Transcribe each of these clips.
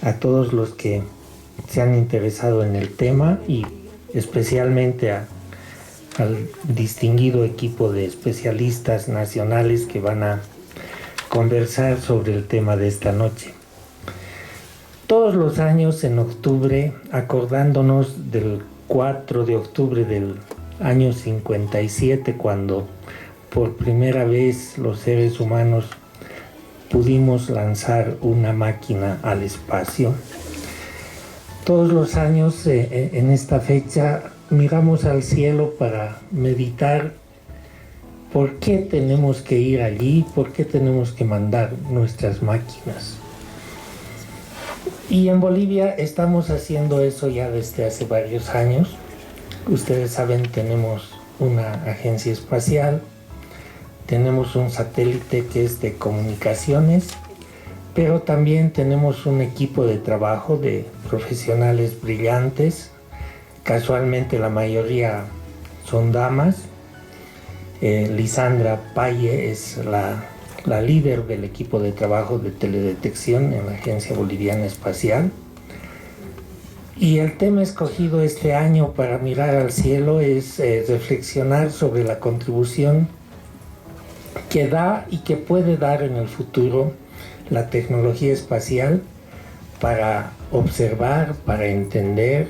a todos los que se han interesado en el tema y especialmente al distinguido equipo de especialistas nacionales que van a conversar sobre el tema de esta noche. Todos los años en octubre, acordándonos del 4 de octubre del año 57, cuando por primera vez los seres humanos pudimos lanzar una máquina al espacio. Todos los años en esta fecha miramos al cielo para meditar por qué tenemos que ir allí, por qué tenemos que mandar nuestras máquinas. Y en Bolivia estamos haciendo eso ya desde hace varios años. Ustedes saben, tenemos una agencia espacial, tenemos un satélite que es de comunicaciones, pero también tenemos un equipo de trabajo de profesionales brillantes. Casualmente la mayoría son damas. Lisandra Paye es la líder del equipo de trabajo de teledetección en la Agencia Boliviana Espacial. Y el tema escogido este año para mirar al cielo es reflexionar sobre la contribución que da y que puede dar en el futuro la tecnología espacial para observar, para entender,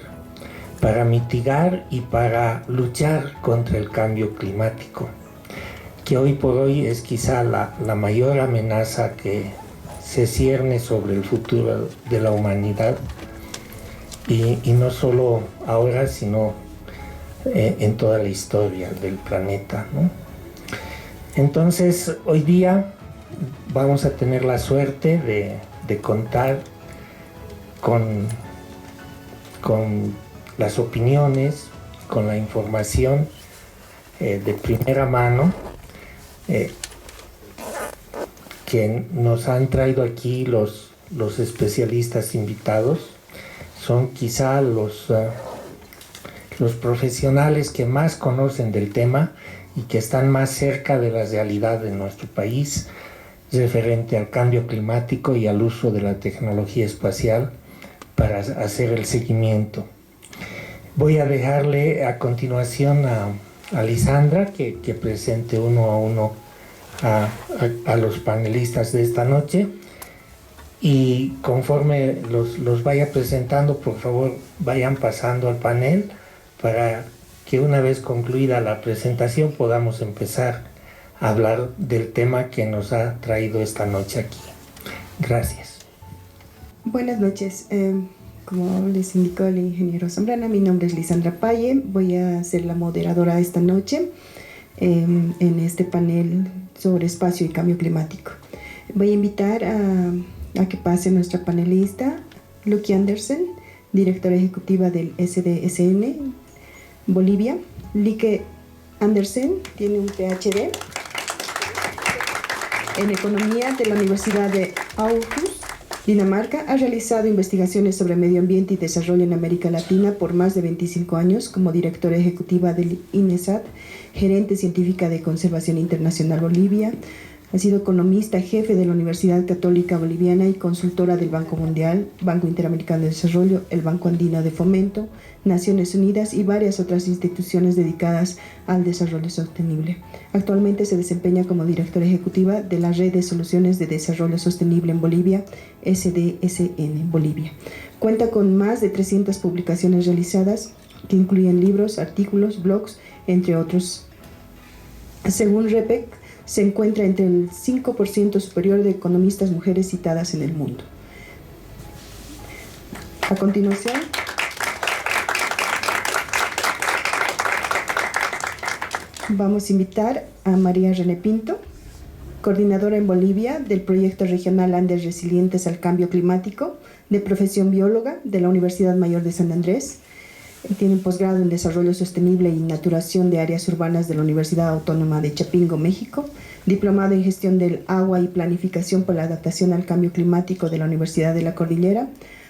para mitigar y para luchar contra el cambio climático, que hoy por hoy es quizá la mayor amenaza que se cierne sobre el futuro de la humanidad, y no solo ahora, sino en toda la historia del planeta, ¿no? Entonces, hoy día vamos a tener la suerte de contar con las opiniones, con la información de primera mano que nos han traído aquí los especialistas invitados. Son quizá los profesionales que más conocen del tema y que están más cerca de la realidad de nuestro país referente al cambio climático y al uso de la tecnología espacial para hacer el seguimiento. Voy a dejarle a continuación a Lisandra que presente uno a uno a los panelistas de esta noche, y conforme los vaya presentando, por favor vayan pasando al panel para que una vez concluida la presentación podamos empezar a hablar del tema que nos ha traído esta noche aquí. Gracias. Buenas noches. Como les indicó el ingeniero Zambrana, mi nombre es Lisandra Paye. Voy a ser la moderadora esta noche en este panel sobre espacio y cambio climático. Voy a invitar a que pase nuestra panelista, Lucky Andersen, directora ejecutiva del SDSN Bolivia. Lieke Andersen tiene un PhD en Economía de la Universidad de Aarhus, Dinamarca. Ha realizado investigaciones sobre medio ambiente y desarrollo en América Latina por más de 25 años como directora ejecutiva del INESAT, gerente científica de Conservación Internacional Bolivia. Ha sido economista jefe de la Universidad Católica Boliviana y consultora del Banco Mundial, Banco Interamericano de Desarrollo, el Banco Andino de Fomento, Naciones Unidas y varias otras instituciones dedicadas al desarrollo sostenible. Actualmente se desempeña como directora ejecutiva de la Red de Soluciones de Desarrollo Sostenible en Bolivia, SDSN Bolivia. Cuenta con más de 300 publicaciones realizadas que incluyen libros, artículos, blogs, entre otros. Según REPEC, se encuentra entre el 5% superior de economistas mujeres citadas en el mundo. A continuación, vamos a invitar a María René Pinto, coordinadora en Bolivia del proyecto regional Andes Resilientes al Cambio Climático, de profesión bióloga de la Universidad Mayor de San Andrés. Tiene un posgrado en Desarrollo Sostenible y Naturación de Áreas Urbanas de la Universidad Autónoma de Chapingo, México, diplomado en Gestión del Agua y Planificación por la Adaptación al Cambio Climático de la Universidad de la Cordillera.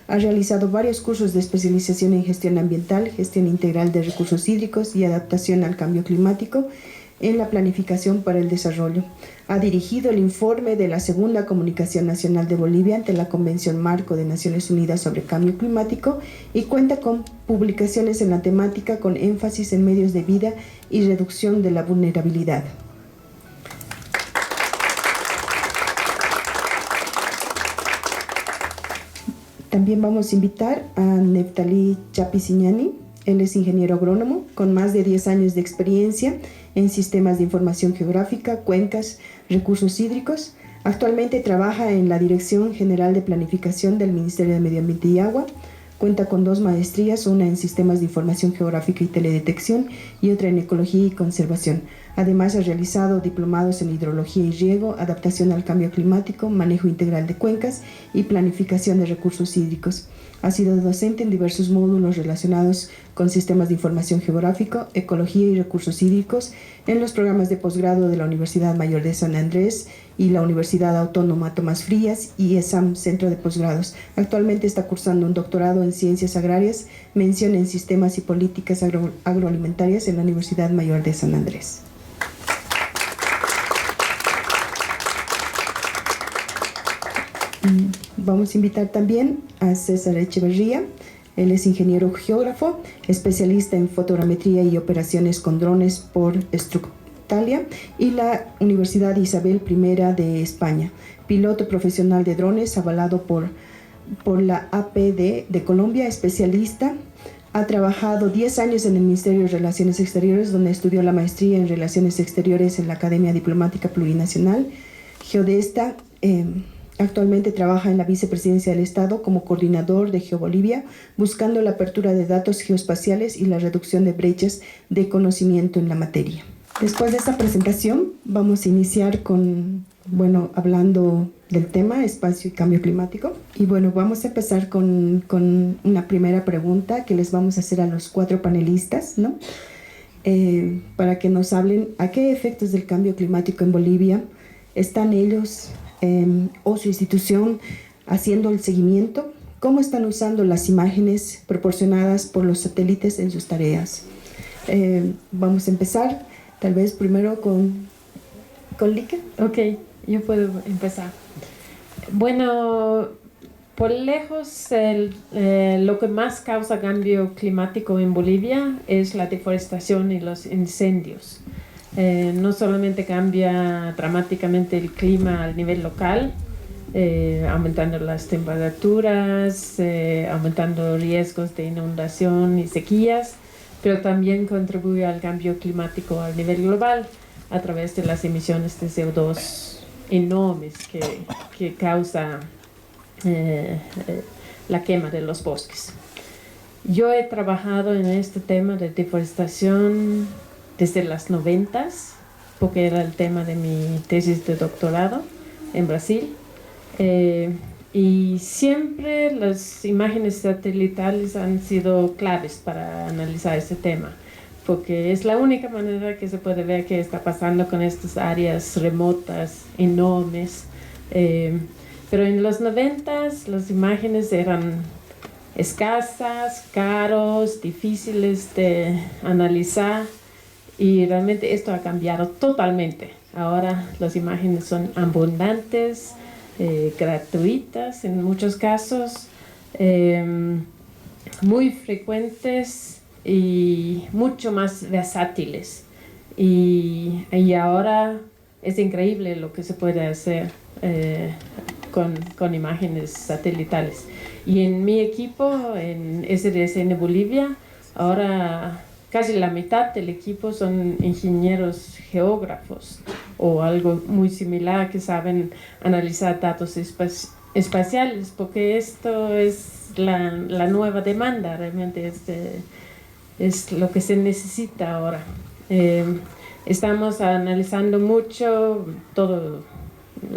Ha realizado varios cursos de especialización en Gestión Ambiental, Gestión Integral de Recursos Hídricos y Adaptación al Cambio Climático, en la planificación para el desarrollo. Ha dirigido el informe de la Segunda Comunicación Nacional de Bolivia ante la Convención Marco de Naciones Unidas sobre Cambio Climático y cuenta con publicaciones en la temática con énfasis en medios de vida y reducción de la vulnerabilidad. También vamos a invitar a Neftalí Chapisiñani. Él es ingeniero agrónomo con más de 10 años de experiencia en sistemas de información geográfica, cuencas, recursos hídricos. Actualmente trabaja en la Dirección General de Planificación del Ministerio de Medio Ambiente y Agua. Cuenta con 2 maestrías, una en Sistemas de Información Geográfica y Teledetección y otra en Ecología y Conservación. Además, ha realizado diplomados en Hidrología y Riego, Adaptación al Cambio Climático, Manejo Integral de Cuencas y Planificación de Recursos Hídricos. Ha sido docente en diversos módulos relacionados con sistemas de información geográfico, ecología y recursos hídricos en los programas de posgrado de la Universidad Mayor de San Andrés y la Universidad Autónoma Tomás Frías y ESAM Centro de Posgrados. Actualmente está cursando un doctorado en Ciencias Agrarias, mención en Sistemas y Políticas Agroalimentarias en la Universidad Mayor de San Andrés. Vamos a invitar también a César Echeverría. Él es ingeniero geógrafo, especialista en fotogrametría y operaciones con drones por Structalia y la Universidad Isabel I de España. Piloto profesional de drones avalado por la APD de Colombia, especialista. Ha trabajado 10 años en el Ministerio de Relaciones Exteriores, donde estudió la maestría en Relaciones Exteriores en la Academia Diplomática Plurinacional. Geodesta. Actualmente trabaja en la Vicepresidencia del Estado como coordinador de GeoBolivia, buscando la apertura de datos geoespaciales y la reducción de brechas de conocimiento en la materia. Después de esta presentación, vamos a iniciar hablando del tema espacio y cambio climático. Y vamos a empezar con una primera pregunta que les vamos a hacer a los 4 panelistas, ¿no? Para que nos hablen a qué efectos del cambio climático en Bolivia están ellos o su institución haciendo el seguimiento, cómo están usando las imágenes proporcionadas por los satélites en sus tareas. Vamos a empezar tal vez primero con Lique. Ok, yo puedo empezar. Bueno, por lejos lo que más causa cambio climático en Bolivia es la deforestación y los incendios. No solamente cambia dramáticamente el clima a nivel local, aumentando las temperaturas, aumentando riesgos de inundación y sequías, pero también contribuye al cambio climático a nivel global a través de las emisiones de CO2 enormes que causa la quema de los bosques. Yo he trabajado en este tema de deforestación desde las 90s, porque era el tema de mi tesis de doctorado en Brasil. Y siempre las imágenes satelitales han sido claves para analizar ese tema, porque es la única manera que se puede ver qué está pasando con estas áreas remotas, enormes. Pero en los 90s las imágenes eran escasas, caros, difíciles de analizar. Y realmente esto ha cambiado totalmente. Ahora las imágenes son abundantes, gratuitas en muchos casos, muy frecuentes y mucho más versátiles. Y ahora es increíble lo que se puede hacer con imágenes satelitales. Y en mi equipo, en SDSN Bolivia, ahora casi la mitad del equipo son ingenieros geógrafos o algo muy similar que saben analizar datos espaciales, porque esto es la nueva demanda, realmente es lo que se necesita ahora. Estamos analizando mucho todo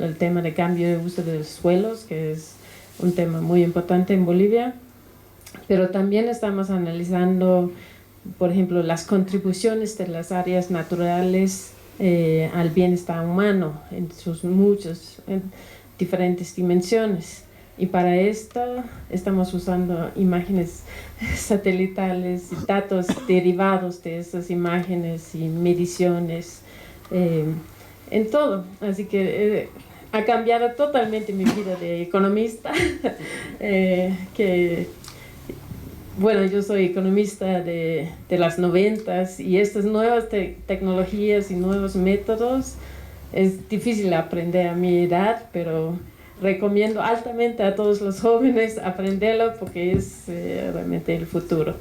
el tema de cambio de uso de los suelos, que es un tema muy importante en Bolivia, pero también estamos analizando, por ejemplo, las contribuciones de las áreas naturales al bienestar humano en sus en diferentes dimensiones. Y para esto estamos usando imágenes satelitales y datos derivados de esas imágenes y mediciones en todo. Así que ha cambiado totalmente mi vida de economista, que bueno, yo soy economista de las 90s y estas nuevas tecnologías y nuevos métodos es difícil aprender a mi edad, pero recomiendo altamente a todos los jóvenes aprenderlo porque es realmente el futuro.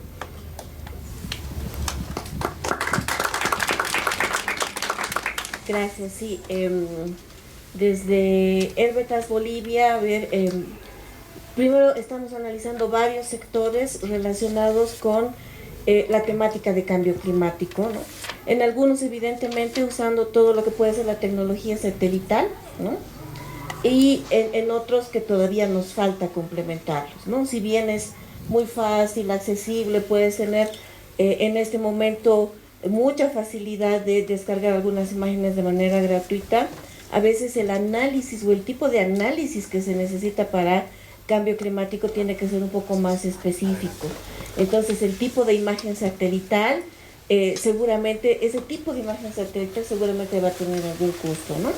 Gracias, sí. Desde Herbetas Bolivia, a ver, primero estamos analizando varios sectores relacionados con la temática de cambio climático, ¿no? En algunos, evidentemente, usando todo lo que puede ser la tecnología satelital, ¿no? Y en otros que todavía nos falta complementarlos, ¿no? Si bien es muy fácil, accesible, puedes tener en este momento mucha facilidad de descargar algunas imágenes de manera gratuita, a veces el análisis o el tipo de análisis que se necesita para cambio climático tiene que ser un poco más específico. Entonces el tipo de imagen satelital, seguramente ese tipo de imagen satelital seguramente va a tener algún costo, ¿no?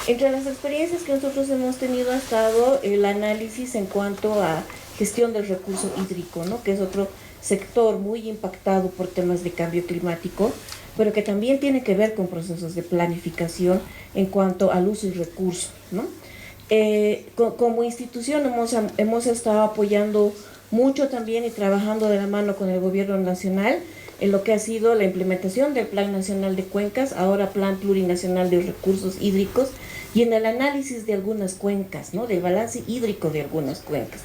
Entre las experiencias que nosotros hemos tenido ha estado el análisis en cuanto a gestión del recurso hídrico, ¿no? Que es otro sector muy impactado por temas de cambio climático, pero que también tiene que ver con procesos de planificación en cuanto al uso y recurso, ¿no? Como institución hemos estado apoyando mucho también y trabajando de la mano con el gobierno nacional en lo que ha sido la implementación del Plan Nacional de Cuencas, ahora Plan Plurinacional de Recursos Hídricos, y en el análisis de algunas cuencas, ¿no? Del balance hídrico de algunas cuencas.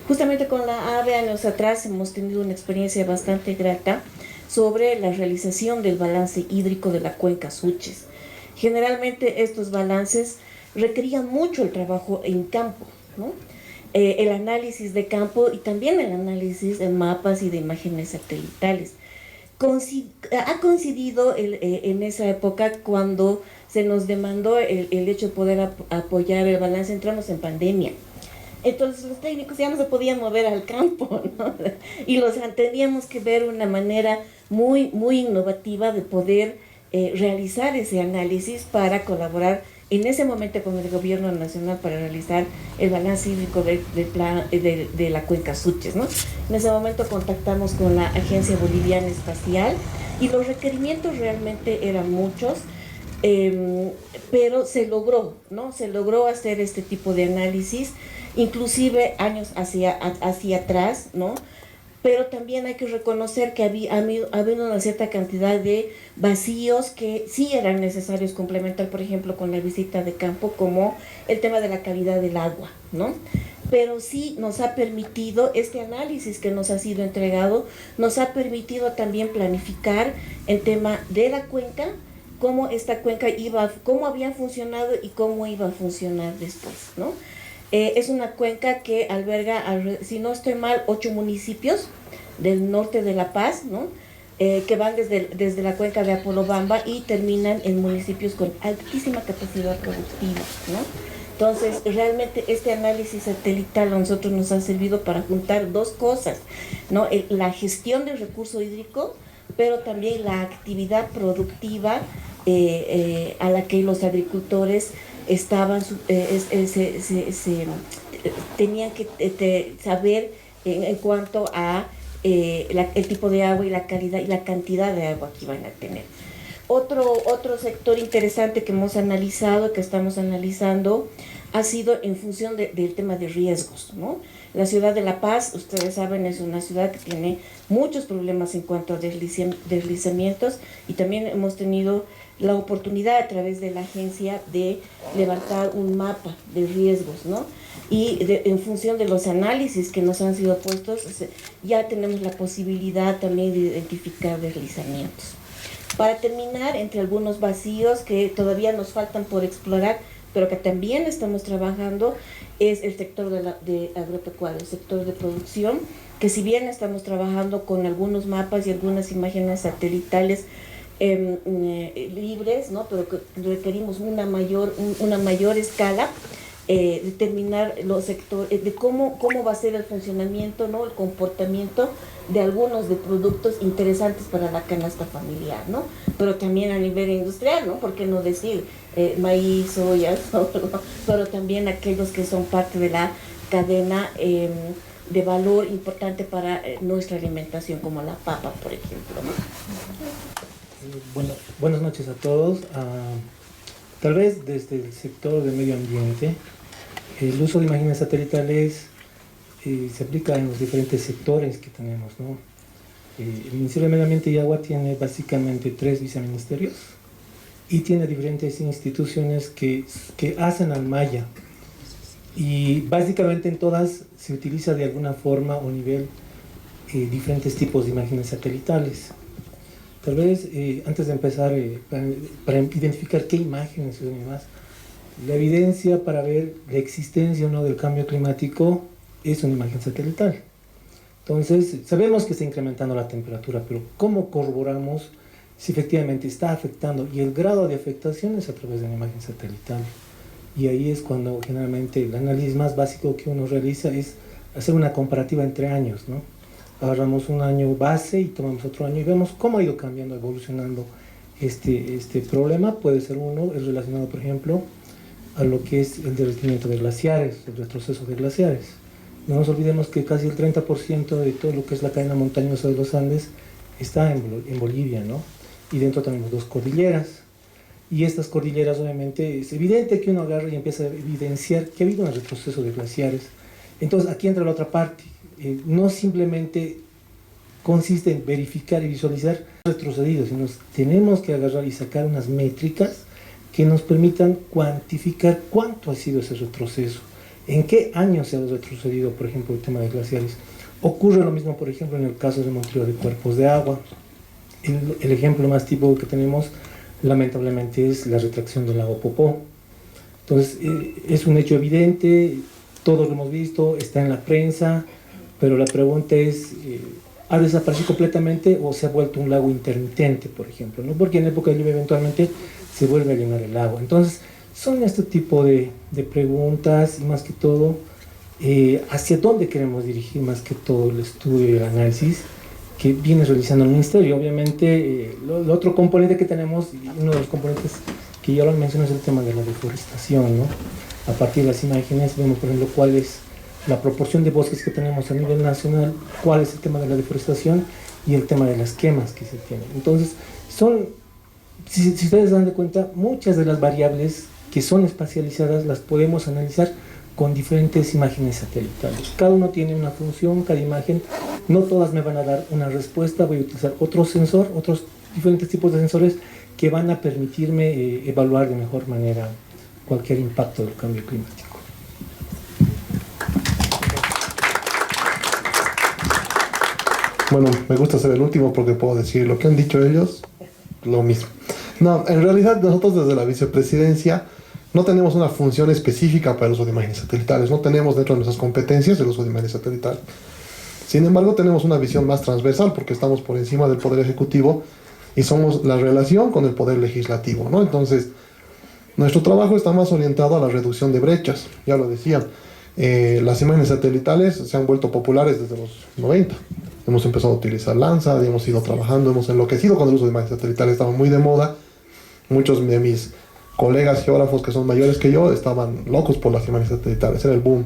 Justamente con la AVE años atrás hemos tenido una experiencia bastante grata sobre la realización del balance hídrico de la cuenca Suches. Generalmente estos balances requerían mucho el trabajo en campo, ¿no? El análisis de campo y también el análisis de mapas y de imágenes satelitales. Ha coincidido en esa época cuando se nos demandó el hecho de poder apoyar el balance, entramos en pandemia. Entonces los técnicos ya no se podían mover al campo, ¿no? Y teníamos que ver una manera muy innovativa de poder realizar ese análisis para colaborar en ese momento con el gobierno nacional para realizar el balance hídrico de la cuenca Suches, ¿no? En ese momento contactamos con la Agencia Boliviana Espacial y los requerimientos realmente eran muchos, pero se logró, ¿no? Se logró hacer este tipo de análisis, inclusive años hacia atrás, ¿no? Pero también hay que reconocer que ha habido una cierta cantidad de vacíos que sí eran necesarios complementar, por ejemplo, con la visita de campo, como el tema de la calidad del agua, ¿no? Pero sí nos ha permitido, este análisis que nos ha sido entregado, nos ha permitido también planificar el tema de la cuenca, cómo esta cuenca cómo había funcionado y cómo iba a funcionar después, ¿no? Es una cuenca que alberga, si no estoy mal, 8 municipios del norte de La Paz, ¿no? Que van desde la cuenca de Apolobamba y terminan en municipios con altísima capacidad productiva, ¿no? Entonces, realmente este análisis satelital a nosotros nos ha servido para juntar dos cosas, ¿no? La gestión del recurso hídrico, pero también la actividad productiva a la que los agricultores tenían que saber en cuanto a el tipo de agua y la calidad y la cantidad de agua que iban a tener. Otro sector interesante que hemos analizado, que estamos analizando, ha sido en función del tema de riesgos, ¿no? La ciudad de La Paz, ustedes saben, es una ciudad que tiene muchos problemas en cuanto a deslizamientos, y también hemos tenido la oportunidad a través de la agencia de levantar un mapa de riesgos, ¿no? Y en función de los análisis que nos han sido puestos, ya tenemos la posibilidad también de identificar deslizamientos. Para terminar, entre algunos vacíos que todavía nos faltan por explorar, pero que también estamos trabajando, es el sector agropecuario, el sector de producción, que si bien estamos trabajando con algunos mapas y algunas imágenes satelitales libres, ¿no? Pero que requerimos una mayor escala, determinar los sectores, de cómo va a ser el funcionamiento, ¿no? El comportamiento de algunos de productos interesantes para la canasta familiar, ¿no? Pero también a nivel industrial, ¿no? ¿Por qué no decir maíz, soya, sorgo, pero también aquellos que son parte de la cadena de valor importante para nuestra alimentación, como la papa, por ejemplo, ¿no? Bueno, buenas noches a todos. Tal vez desde el sector del medio ambiente, el uso de imágenes satelitales se aplica en los diferentes sectores que tenemos, ¿no? El Ministerio de Medio Ambiente y Agua tiene básicamente 3 viceministerios y tiene diferentes instituciones que hacen al malla, y básicamente en todas se utiliza de alguna forma o nivel diferentes tipos de imágenes satelitales. Tal vez antes de empezar, para identificar qué imágenes son y más, la evidencia para ver la existencia o no del cambio climático es una imagen satelital. Entonces, sabemos que está incrementando la temperatura, pero ¿cómo corroboramos si efectivamente está afectando? Y el grado de afectación es a través de una imagen satelital. Y ahí es cuando generalmente el análisis más básico que uno realiza es hacer una comparativa entre años, ¿no? Agarramos un año base y tomamos otro año y vemos cómo ha ido cambiando, evolucionando este problema. Puede ser uno, es relacionado, por ejemplo, a lo que es el derretimiento de glaciares, el retroceso de glaciares. No nos olvidemos que casi el 30% de todo lo que es la cadena montañosa de los Andes está en Bolivia, ¿no? Y dentro tenemos 2 cordilleras. Y estas cordilleras, obviamente, es evidente que uno agarra y empieza a evidenciar que ha habido un retroceso de glaciares. Entonces, aquí entra la otra parte. No simplemente consiste en verificar y visualizar retrocedidos, sino tenemos que agarrar y sacar unas métricas que nos permitan cuantificar cuánto ha sido ese retroceso, en qué año se ha retrocedido, por ejemplo, el tema de glaciares. Ocurre lo mismo, por ejemplo, en el caso de montaña de cuerpos de agua. El ejemplo más típico que tenemos, lamentablemente, es la retracción del lago Popó. Entonces, es un hecho evidente, todos lo hemos visto, está en la prensa, pero la pregunta es, ¿ha desaparecido completamente o se ha vuelto un lago intermitente, por ejemplo, ¿no? Porque en época de lluvia eventualmente se vuelve a llenar el agua. Entonces, son este tipo de preguntas, y más que todo, hacia dónde queremos dirigir más que todo el estudio y el análisis que viene realizando el Ministerio. Obviamente, el otro componente que tenemos, uno de los componentes que ya lo mencioné, es el tema de la deforestación, ¿no? A partir de las imágenes vemos, por ejemplo, cuál es la proporción de bosques que tenemos a nivel nacional, cuál es el tema de la deforestación y el tema de las quemas que se tienen. Entonces, si ustedes se dan de cuenta, muchas de las variables que son espacializadas las podemos analizar con diferentes imágenes satelitales. Cada uno tiene una función, cada imagen, no todas me van a dar una respuesta, voy a utilizar otro sensor, otros diferentes tipos de sensores que van a permitirme evaluar de mejor manera cualquier impacto del cambio climático. Bueno, me gusta ser el último porque puedo decir lo que han dicho ellos, lo mismo. No, en realidad nosotros desde la vicepresidencia no tenemos una función específica para el uso de imágenes satelitales, no tenemos dentro de nuestras competencias el uso de imágenes satelitales. Sin embargo, tenemos una visión más transversal porque estamos por encima del Poder Ejecutivo y somos la relación con el Poder Legislativo, ¿no? Entonces, nuestro trabajo está más orientado a la reducción de brechas, ya lo decía. Las imágenes satelitales se han vuelto populares desde los 90. Hemos empezado a utilizar Landsat, hemos ido trabajando, hemos enloquecido con el uso de imágenes satelitales, estaba muy de moda. Muchos de mis colegas geógrafos que son mayores que yo estaban locos por las imágenes satelitales, era el boom.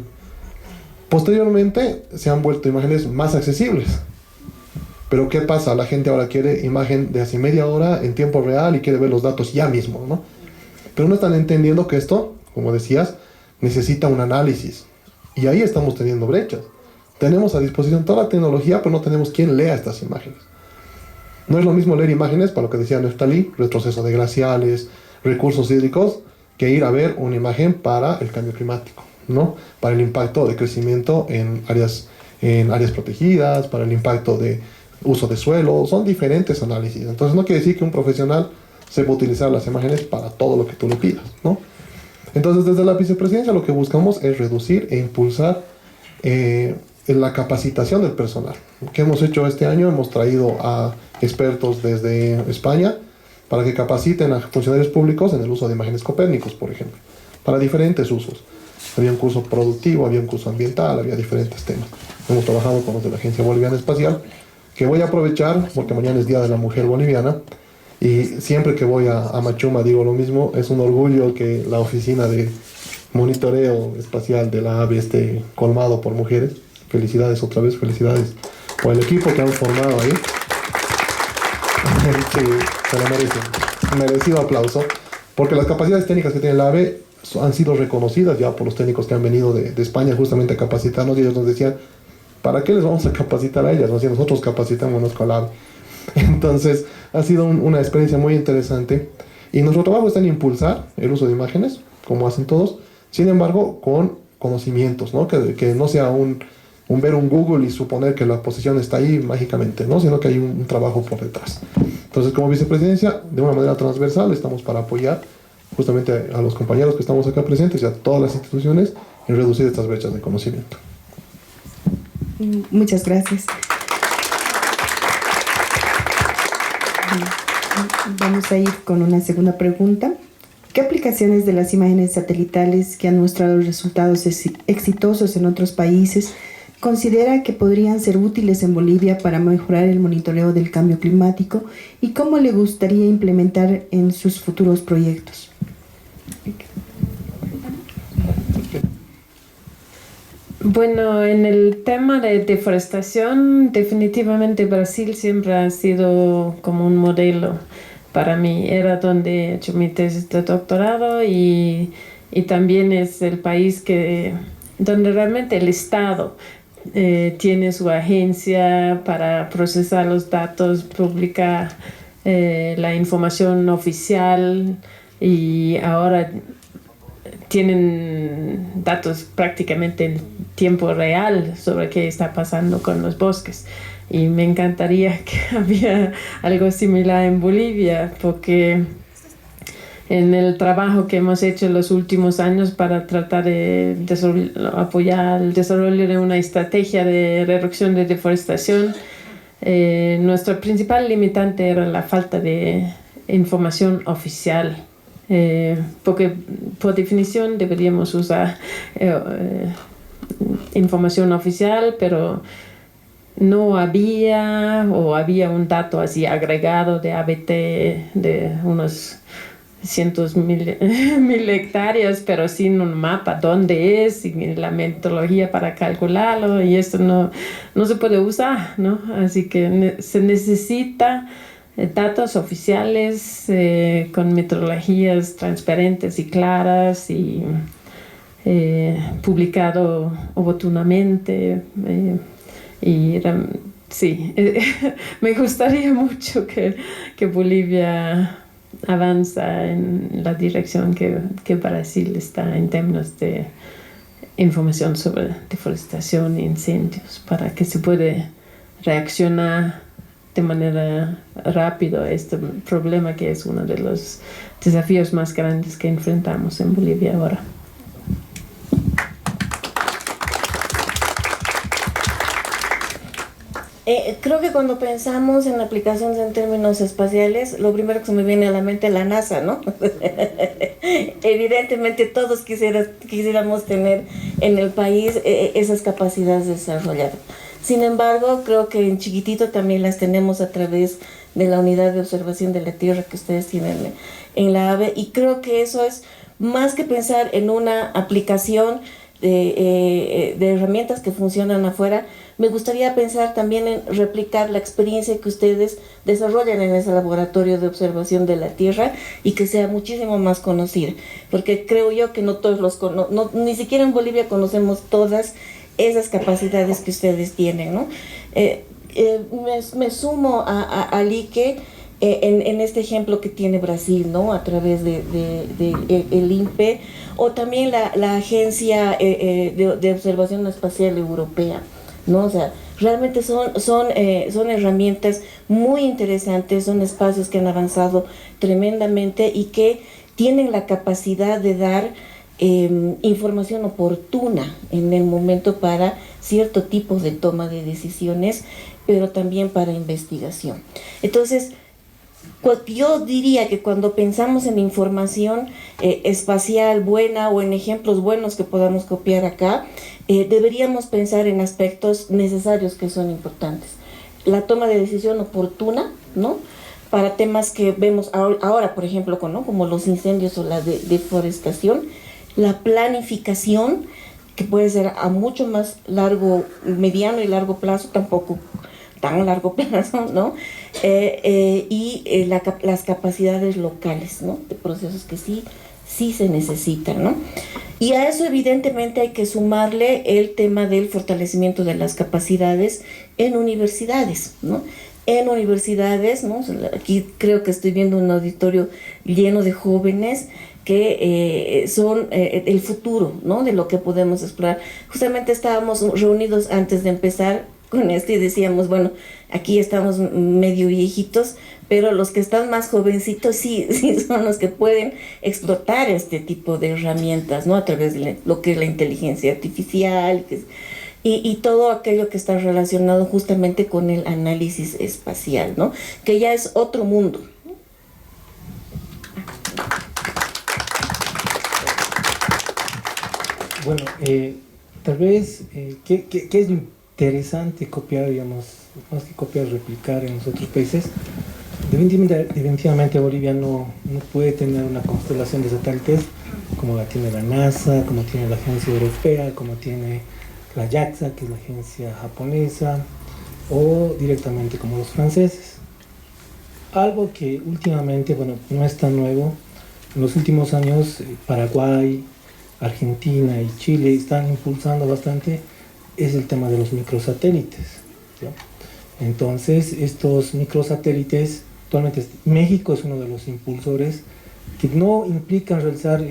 Posteriormente se han vuelto imágenes más accesibles. Pero ¿qué pasa? La gente ahora quiere imagen de hace media hora en tiempo real y quiere ver los datos ya mismo, ¿no? Pero no están entendiendo que esto, como decías, necesita un análisis. Y ahí estamos teniendo brechas. Tenemos a disposición toda la tecnología, pero no tenemos quien lea estas imágenes. No es lo mismo leer imágenes, para lo que decía Neftalí, retroceso de glaciales, recursos hídricos, que ir a ver una imagen para el cambio climático, ¿no? Para el impacto de crecimiento en áreas protegidas, para el impacto de uso de suelo. Son diferentes análisis. Entonces no quiere decir que un profesional sepa utilizar las imágenes para todo lo que tú le pidas, ¿no? Entonces, desde la vicepresidencia lo que buscamos es reducir e impulsar la capacitación del personal. ¿Qué hemos hecho este año? Hemos traído a expertos desde España para que capaciten a funcionarios públicos en el uso de imágenes Copérnicos, por ejemplo, para diferentes usos. Había un curso productivo, había un curso ambiental, había diferentes temas. Hemos trabajado con los de la Agencia Boliviana Espacial, que voy a aprovechar porque mañana es Día de la Mujer Boliviana y siempre que voy a Machuma digo lo mismo, es un orgullo que la oficina de monitoreo espacial de la AVE esté colmado por mujeres. Felicidades otra vez, felicidades por el equipo que han formado ahí. Sí, se lo merecen. Merecido aplauso, porque las capacidades técnicas que tiene la AVE han sido reconocidas ya por los técnicos que han venido de España justamente a capacitarnos, y ellos nos decían, ¿para qué les vamos a capacitar a ellas? ¿No? Si nosotros capacitamos con la AVE. Entonces, ha sido una experiencia muy interesante, y nuestro trabajo está en impulsar el uso de imágenes, como hacen todos, sin embargo, con conocimientos, ¿no? Que no sea un ver un Google y suponer que la posición está ahí mágicamente, ¿no? Sino que hay un trabajo por detrás. Entonces, como vicepresidencia, de una manera transversal, estamos para apoyar justamente a los compañeros que estamos acá presentes y a todas las instituciones en reducir estas brechas de conocimiento. Muchas gracias. Vamos a ir con una segunda pregunta. ¿Qué aplicaciones de las imágenes satelitales que han mostrado resultados exitosos en otros países considera que podrían ser útiles en Bolivia para mejorar el monitoreo del cambio climático y cómo le gustaría implementar en sus futuros proyectos? Bueno, en el tema de deforestación, definitivamente Brasil siempre ha sido como un modelo para mí. Era donde he hecho mi tesis de doctorado y también es el país donde realmente el Estado tiene su agencia para procesar los datos, publica la información oficial, y ahora tienen datos prácticamente en tiempo real sobre qué está pasando con los bosques. Y me encantaría que había algo similar en Bolivia, porque en el trabajo que hemos hecho en los últimos años para tratar de apoyar el desarrollo de una estrategia de reducción de deforestación, nuestro principal limitante era la falta de información oficial. Porque por definición deberíamos usar información oficial, pero no había, o había un dato así agregado de ABT de unos cientos mil hectáreas, pero sin un mapa dónde es y la metodología para calcularlo, y esto no se puede usar, ¿no? Así que se necesita datos oficiales con metodologías transparentes y claras, y publicado oportunamente. Sí, me gustaría mucho que Bolivia avanza en la dirección que Brasil está en términos de información sobre deforestación e incendios, para que se pueda reaccionar de manera rápida a este problema, que es uno de los desafíos más grandes que enfrentamos en Bolivia ahora. Creo que cuando pensamos en aplicaciones en términos espaciales, lo primero que se me viene a la mente es la NASA, ¿no? Evidentemente todos quisiéramos tener en el país esas capacidades desarrolladas. Sin embargo, creo que en chiquitito también las tenemos a través de la unidad de observación de la Tierra que ustedes tienen en la AVE, y creo que eso es más que pensar en una aplicación de herramientas que funcionan afuera. Me gustaría pensar también en replicar la experiencia que ustedes desarrollan en ese laboratorio de observación de la Tierra, y que sea muchísimo más conocida, porque creo yo que no todos ni siquiera en Bolivia conocemos todas esas capacidades que ustedes tienen, ¿no? Me sumo a Lique en este ejemplo que tiene Brasil, ¿no? A través de el INPE, o también la Agencia de Observación Espacial Europea, ¿no? O sea, realmente son herramientas muy interesantes, son espacios que han avanzado tremendamente y que tienen la capacidad de dar información oportuna en el momento para cierto tipo de toma de decisiones, pero también para investigación. Entonces, Yo diría que cuando pensamos en información espacial buena o en ejemplos buenos que podamos copiar acá, deberíamos pensar en aspectos necesarios que son importantes. La toma de decisión oportuna, ¿no? Para temas que vemos ahora, por ejemplo, ¿no? Como los incendios o la deforestación, la planificación, que puede ser a mucho más mediano y largo plazo, tampoco tan largo plazo, ¿no? Las capacidades locales, ¿no? De procesos que sí se necesitan, ¿no? Y a eso evidentemente hay que sumarle el tema del fortalecimiento de las capacidades en universidades, ¿no? En universidades, ¿no? Aquí creo que estoy viendo un auditorio lleno de jóvenes que son el futuro, ¿no? De lo que podemos explorar. Justamente estábamos reunidos antes de empezar con esto y decíamos, bueno, aquí estamos medio viejitos, pero los que están más jovencitos sí son los que pueden explotar este tipo de herramientas, ¿no? A través de lo que es la inteligencia artificial y todo aquello que está relacionado justamente con el análisis espacial, ¿no? Que ya es otro mundo. Bueno, tal vez, ¿qué es lo interesante copiar, digamos, más que copiar, replicar en los otros países? Definitivamente Bolivia no puede tener una constelación de satélites como la tiene la NASA, como tiene la agencia europea, como tiene la JAXA, que es la agencia japonesa, o directamente como los franceses. Algo que últimamente, bueno, no es tan nuevo. En los últimos años, Paraguay, Argentina y Chile están impulsando bastante, es el tema de los microsatélites, ¿sí? Entonces, estos microsatélites, actualmente México es uno de los impulsores que no implican realizar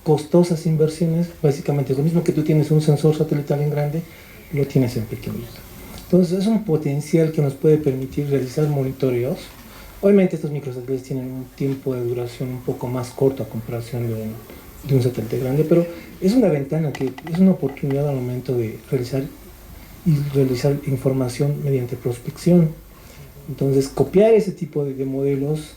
costosas inversiones. Básicamente es lo mismo que tú tienes un sensor satelital en grande, lo tienes en pequeñito. Entonces, es un potencial que nos puede permitir realizar monitoreos. Obviamente estos microsatélites tienen un tiempo de duración un poco más corto a comparación de un satélite grande, pero es una ventana que es una oportunidad al momento de realizar información mediante prospección. Entonces, copiar ese tipo de modelos,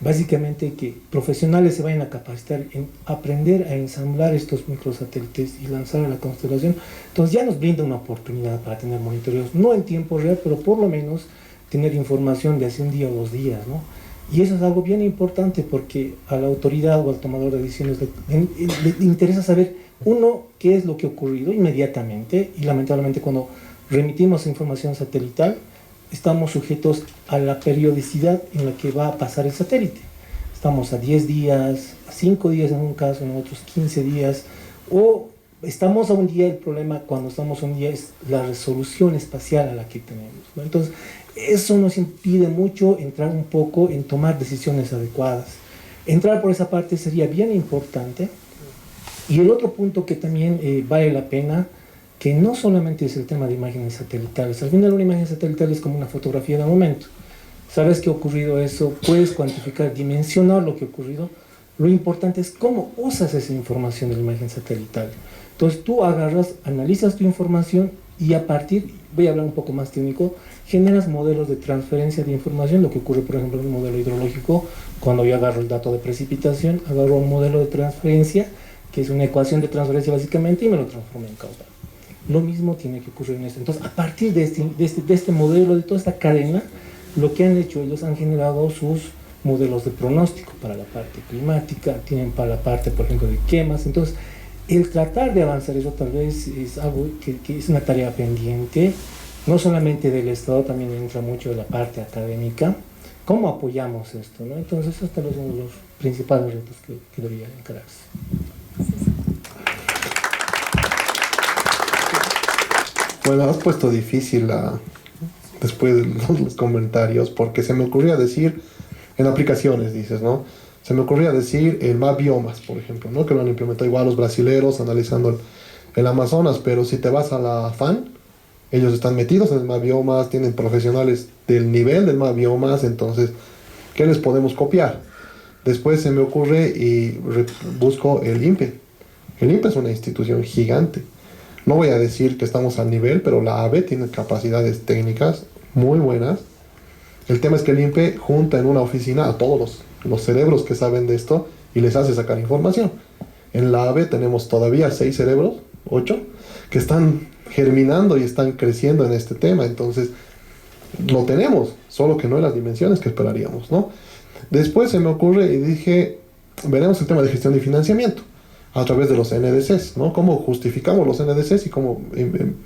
básicamente que profesionales se vayan a capacitar en aprender a ensamblar estos microsatélites y lanzar a la constelación, entonces ya nos brinda una oportunidad para tener monitoreos, no en tiempo real, pero por lo menos tener información de hace un día o 2 días, ¿no? Y eso es algo bien importante porque a la autoridad o al tomador de decisiones le interesa saber, uno, qué es lo que ha ocurrido inmediatamente, y lamentablemente cuando remitimos información satelital, estamos sujetos a la periodicidad en la que va a pasar el satélite. Estamos a 10 días, a 5 días en un caso, en otros 15 días, o estamos a un día. El problema cuando estamos a un día es la resolución espacial a la que tenemos, ¿no? Entonces, eso nos impide mucho entrar un poco en tomar decisiones adecuadas. Entrar por esa parte sería bien importante. Y el otro punto que también vale la pena, que no solamente es el tema de imágenes satelitales. Al final una imagen satelital es como una fotografía de momento. Sabes que ha ocurrido eso, puedes cuantificar, dimensionar lo que ha ocurrido. Lo importante es cómo usas esa información de la imagen satelital. Entonces tú agarras, analizas tu información y a partir, voy a hablar un poco más técnico, generas modelos de transferencia de información. Lo que ocurre, por ejemplo, en un modelo hidrológico, cuando yo agarro el dato de precipitación, agarro un modelo de transferencia, que es una ecuación de transferencia básicamente, y me lo transformo en caudal. Lo mismo tiene que ocurrir en esto. Entonces, a partir de este modelo, de toda esta cadena, lo que han hecho, ellos han generado sus modelos de pronóstico para la parte climática, tienen para la parte, por ejemplo, de quemas. Entonces, el tratar de avanzar eso tal vez es algo que es una tarea pendiente, no solamente del Estado, también entra mucho de la parte académica. ¿Cómo apoyamos esto, no? Entonces, esos tal vez son los principales retos que deberían encararse. Bueno, has puesto difícil después de los comentarios, porque se me ocurría decir, en aplicaciones dices, ¿no? Se me ocurría decir el map biomas, por ejemplo, ¿no? Que lo han implementado igual los brasileros analizando el Amazonas, pero si te vas a la FAN, ellos están metidos en el map biomas, tienen profesionales del nivel del map biomas, entonces, ¿qué les podemos copiar? Después se me ocurre y busco el INPE. El INPE es una institución gigante. No voy a decir que estamos al nivel, pero la AVE tiene capacidades técnicas muy buenas El tema es que el INPE junta en una oficina a todos los cerebros que saben de esto y les hace sacar información. En la AVE tenemos todavía 6 cerebros, 8, que están germinando y están creciendo en este tema. Entonces, lo tenemos, solo que no en las dimensiones que esperaríamos, ¿no? Después se me ocurre y dije, veremos el tema de gestión y financiamiento a través de los NDCs, ¿no? Cómo justificamos los NDCs y cómo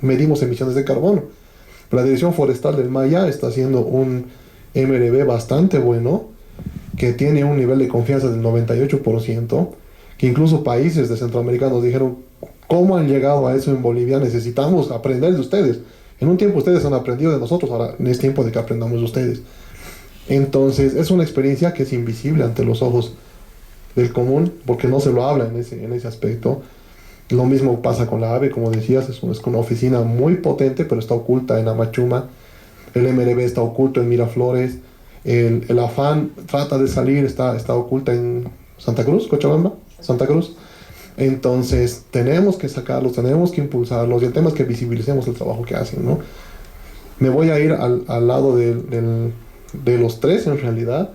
medimos emisiones de carbono. La Dirección Forestal del Maya está haciendo un MRV bastante bueno, que tiene un nivel de confianza del 98%, que incluso países de Centroamérica nos dijeron, ¿cómo han llegado a eso en Bolivia? Necesitamos aprender de ustedes. En un tiempo ustedes han aprendido de nosotros, ahora es tiempo de que aprendamos de ustedes. Entonces es una experiencia que es invisible ante los ojos del común, porque no se lo habla en ese aspecto. Lo mismo pasa con la AVE, como decías, es una oficina muy potente, pero está oculta en Amachuma. El MRV está oculto en Miraflores. El AFAN trata de salir, está oculta en Santa Cruz, Cochabamba, Santa Cruz. Entonces tenemos que sacarlos, tenemos que impulsarlos, y el tema es que visibilicemos el trabajo que hacen, ¿no? Me voy a ir al lado de los tres en realidad,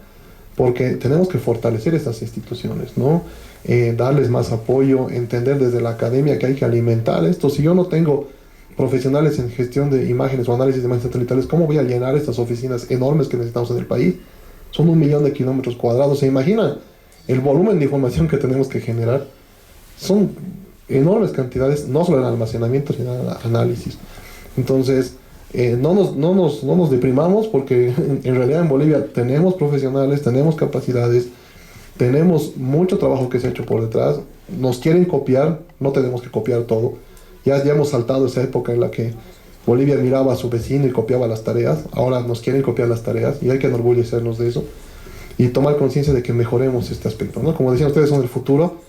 porque tenemos que fortalecer estas instituciones, ¿no? Darles más apoyo, entender desde la academia que hay que alimentar esto. Si yo no tengo profesionales en gestión de imágenes o análisis de imágenes satelitales, ¿cómo voy a llenar estas oficinas enormes que necesitamos en el país? Son 1 millón de kilómetros cuadrados. ¿Se imaginan el volumen de información que tenemos que generar? Son enormes cantidades, no solo en almacenamiento, sino en análisis. Entonces, no nos deprimamos, porque en realidad en Bolivia tenemos profesionales, tenemos capacidades, tenemos mucho trabajo que se ha hecho por detrás. Nos quieren copiar, no tenemos que copiar todo. Ya hemos saltado esa época en la que Bolivia miraba a su vecino y copiaba las tareas. Ahora nos quieren copiar las tareas y hay que enorgullecernos de eso y tomar conciencia de que mejoremos este aspecto, ¿no? Como decían, ustedes son el futuro,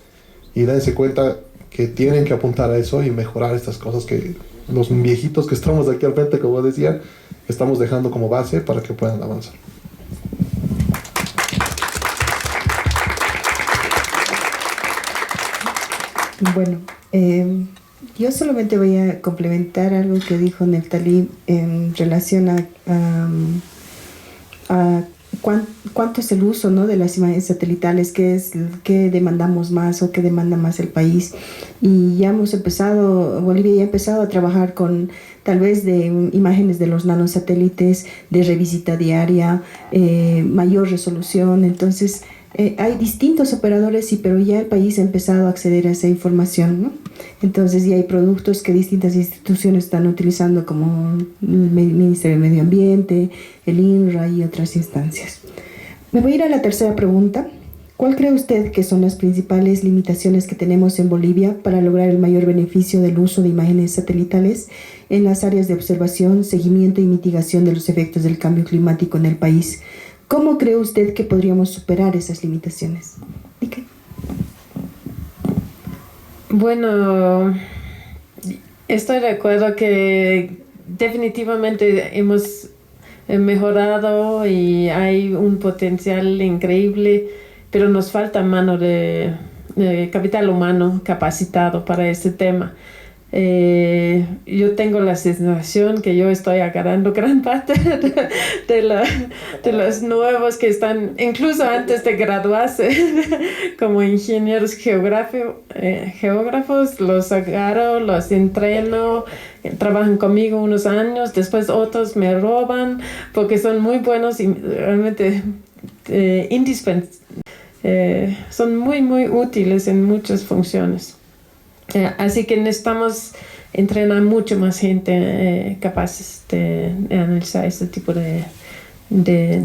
y dense cuenta que tienen que apuntar a eso y mejorar estas cosas que los viejitos que estamos aquí al frente, como decía, estamos dejando como base para que puedan avanzar. Bueno, yo solamente voy a complementar algo que dijo Neftalí en relación a cuánto es el uso, ¿no?, de las imágenes satelitales, qué demandamos más o qué demanda más el país. Y ya Bolivia ya ha empezado a trabajar con tal vez de imágenes de los nanosatélites, de revisita diaria, mayor resolución. Entonces hay distintos operadores, pero ya el país ha empezado a acceder a esa información, ¿no? Entonces ya hay productos que distintas instituciones están utilizando, como el Ministerio de Medio Ambiente, el INRA y otras instancias. Me voy a ir a la tercera pregunta. ¿Cuál cree usted que son las principales limitaciones que tenemos en Bolivia para lograr el mayor beneficio del uso de imágenes satelitales en las áreas de observación, seguimiento y mitigación de los efectos del cambio climático en el país? ¿Cómo cree usted que podríamos superar esas limitaciones? ¿Ike? Bueno, estoy de acuerdo que definitivamente hemos mejorado y hay un potencial increíble, pero nos falta mano de capital humano capacitado para este tema. Yo tengo la sensación que yo estoy agarrando gran parte de los nuevos que están, incluso antes de graduarse, como ingenieros geógrafos, los agarro, los entreno, trabajan conmigo unos años, después otros me roban porque son muy buenos y realmente indispensables. Son muy, muy útiles en muchas funciones. Así que necesitamos entrenar mucho más gente capaz de analizar este tipo de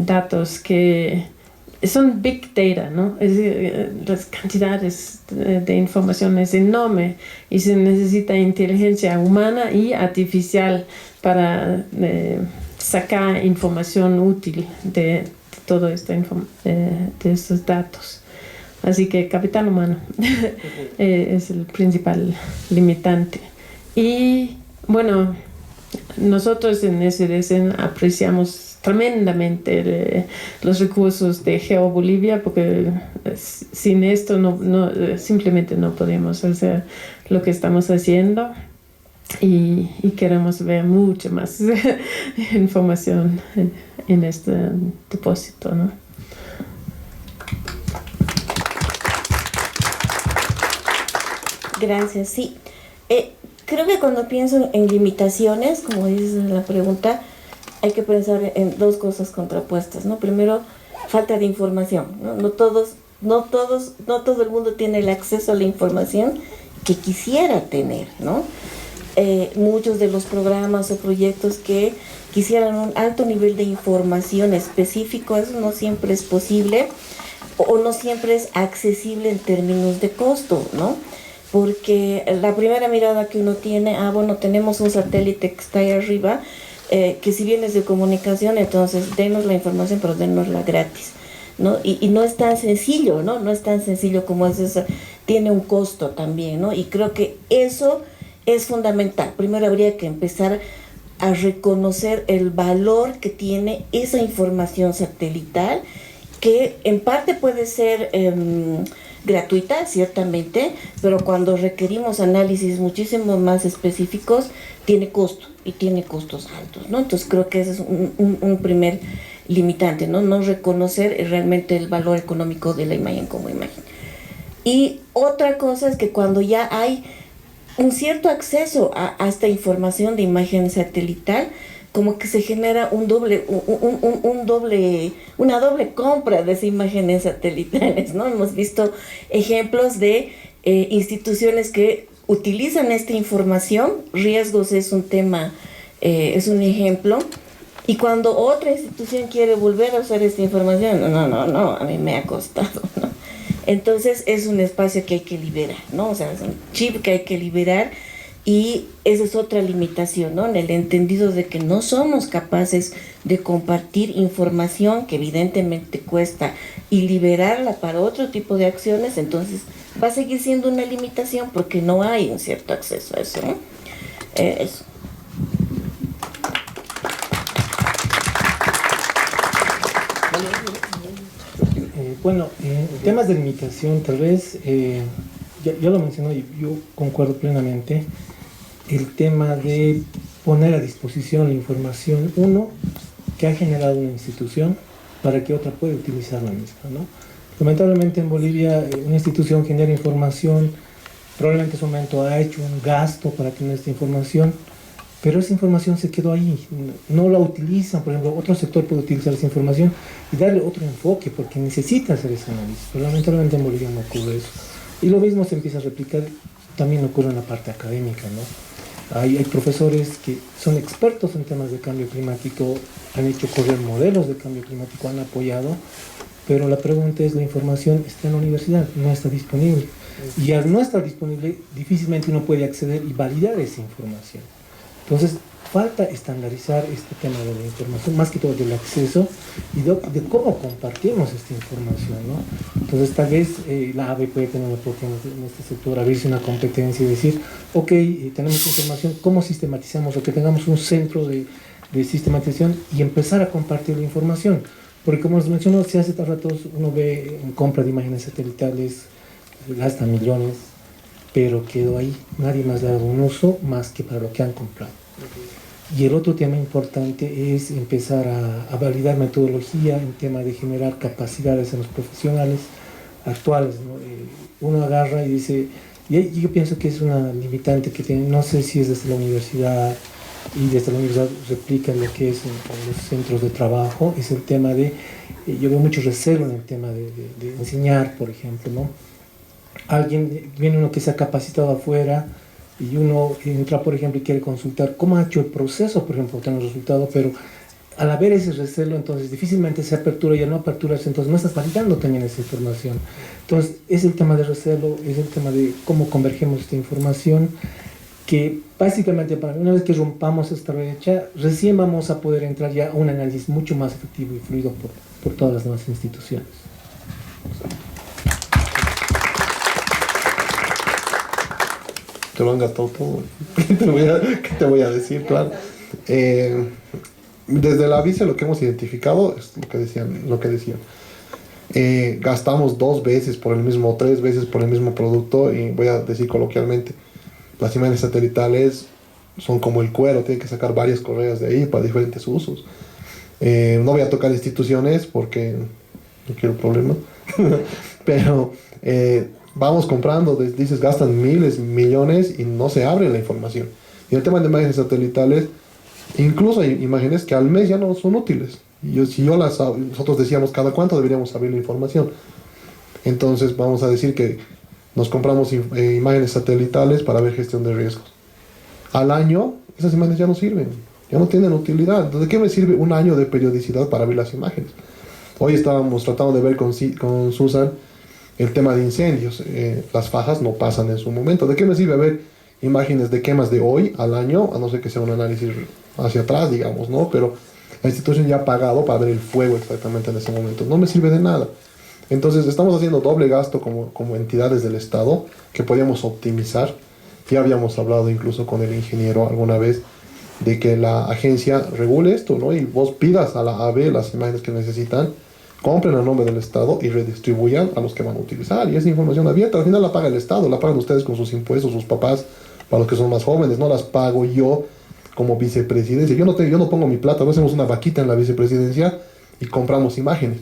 datos que son big data, ¿no? Es decir, las cantidades de información es enorme y se necesita inteligencia humana y artificial para sacar información útil de todo esto, de estos datos. Así que capital humano es el principal limitante. Y bueno, nosotros en SDSN apreciamos tremendamente los recursos de GeoBolivia, porque sin esto simplemente no podemos hacer lo que estamos haciendo. y queremos ver mucho más información en este depósito, ¿no? Gracias, sí. Creo que cuando pienso en limitaciones, como dices en la pregunta, hay que pensar en dos cosas contrapuestas, ¿no? Primero, falta de información, ¿no? No todo el mundo tiene el acceso a la información que quisiera tener, ¿no? Muchos de los programas o proyectos que quisieran un alto nivel de información específico, eso no siempre es posible o no siempre es accesible en términos de costo, ¿no? Porque la primera mirada que uno tiene, bueno, tenemos un satélite que está ahí arriba, que si bien es de comunicación, entonces denos la información, pero denosla gratis, ¿no? Y no es tan sencillo, ¿no? No es tan sencillo como es eso, tiene un costo también, ¿no? Y creo que eso es fundamental. Primero habría que empezar a reconocer el valor que tiene esa información satelital, que en parte puede ser gratuita, ciertamente, pero cuando requerimos análisis muchísimo más específicos, tiene costo y tiene costos altos, ¿no? Entonces creo que ese es un primer limitante, ¿no? No reconocer realmente el valor económico de la imagen como imagen. Y otra cosa es que cuando ya hay un cierto acceso a esta información de imagen satelital, como que se genera una doble compra de esas imágenes satelitales, ¿no? Hemos visto ejemplos de instituciones que utilizan esta información, riesgos es un tema, es un ejemplo, y cuando otra institución quiere volver a usar esta información, no, a mí me ha costado, ¿no? Entonces es un espacio que hay que liberar, ¿no? O sea, es un chip que hay que liberar. Y esa es otra limitación, ¿no? En el entendido de que no somos capaces de compartir información que evidentemente cuesta y liberarla para otro tipo de acciones, entonces va a seguir siendo una limitación porque no hay un cierto acceso a eso, ¿no? Eso. Bueno, en temas de limitación, tal vez, ya lo mencionó y yo concuerdo plenamente, el tema de poner a disposición la información, uno, que ha generado una institución para que otra pueda utilizar la misma, ¿no? Lamentablemente en Bolivia una institución genera información, probablemente en su momento ha hecho un gasto para tener esta información, pero esa información se quedó ahí, no la utilizan. Por ejemplo, otro sector puede utilizar esa información y darle otro enfoque porque necesita hacer ese análisis, pero lamentablemente en Bolivia no ocurre eso. Y lo mismo se empieza a replicar, también ocurre en la parte académica, ¿no? Hay profesores que son expertos en temas de cambio climático, han hecho correr modelos de cambio climático, han apoyado, pero la pregunta es, la información está en la universidad, no está disponible. Y al no estar disponible, difícilmente uno puede acceder y validar esa información. Entonces, falta estandarizar este tema de la información, más que todo del acceso y de cómo compartimos esta información, ¿no? Entonces, tal vez la AVE puede tener una oportunidad en este sector, abrirse una competencia y decir, ok, tenemos información, ¿cómo sistematizamos? O que tengamos un centro de sistematización y empezar a compartir la información. Porque como les menciono, si hace ratos uno ve en compra de imágenes satelitales, gasta millones, pero quedó ahí, nadie más le ha dado un uso más que para lo que han comprado. Y el otro tema importante es empezar a validar metodología en tema de generar capacidades en los profesionales actuales, ¿no? Uno agarra y dice, y yo pienso que es una limitante que tiene, no sé si es desde la universidad, y desde la universidad replican lo que es en los centros de trabajo, es el tema de, yo veo mucho recelo en el tema de enseñar, por ejemplo, ¿no? Viene uno que se ha capacitado afuera y uno entra, por ejemplo, y quiere consultar cómo ha hecho el proceso, por ejemplo, obtener resultado, pero al haber ese recelo, entonces difícilmente se apertura, y al no aperturarse, entonces no estás validando también esa información. Entonces, es el tema de recelo, es el tema de cómo convergemos esta información, que básicamente, una vez que rompamos esta brecha, recién vamos a poder entrar ya a un análisis mucho más efectivo y fluido por todas las demás instituciones. Te lo han gastado todo. ¿Qué te voy a decir? Claro. Desde la vice lo que hemos identificado es lo que decían. Gastamos 2 veces por el mismo, 3 veces por el mismo producto, y voy a decir coloquialmente, las imágenes satelitales son como el cuero, tienen que sacar varias correas de ahí para diferentes usos. No voy a tocar instituciones porque no quiero problemas, pero vamos comprando, dices, gastan miles, millones y no se abre la información. Y el tema de imágenes satelitales, incluso hay imágenes que al mes ya no son útiles. Nosotros decíamos cada cuánto deberíamos abrir la información. Entonces vamos a decir que nos compramos imágenes satelitales para ver gestión de riesgos. Al año, esas imágenes ya no sirven, ya no tienen utilidad. Entonces, ¿de qué me sirve un año de periodicidad para ver las imágenes? Hoy estábamos tratando de ver con Susan el tema de incendios. Las fajas no pasan en su momento. ¿De qué me sirve ver imágenes de quemas de hoy al año? A no ser que sea un análisis hacia atrás, digamos, ¿no? Pero la institución ya ha pagado para ver el fuego exactamente en ese momento. No me sirve de nada. Entonces estamos haciendo doble gasto como entidades del Estado que podíamos optimizar. Ya habíamos hablado incluso con el ingeniero alguna vez de que la agencia regule esto, ¿no? Y vos pidas a la AB las imágenes que necesitan, compren a nombre del Estado y redistribuyan a los que van a utilizar. Y esa información abierta, al final la paga el Estado, la pagan ustedes con sus impuestos, sus papás, para los que son más jóvenes, no las pago yo como vicepresidencia. Yo no pongo mi plata, no hacemos una vaquita en la vicepresidencia y compramos imágenes,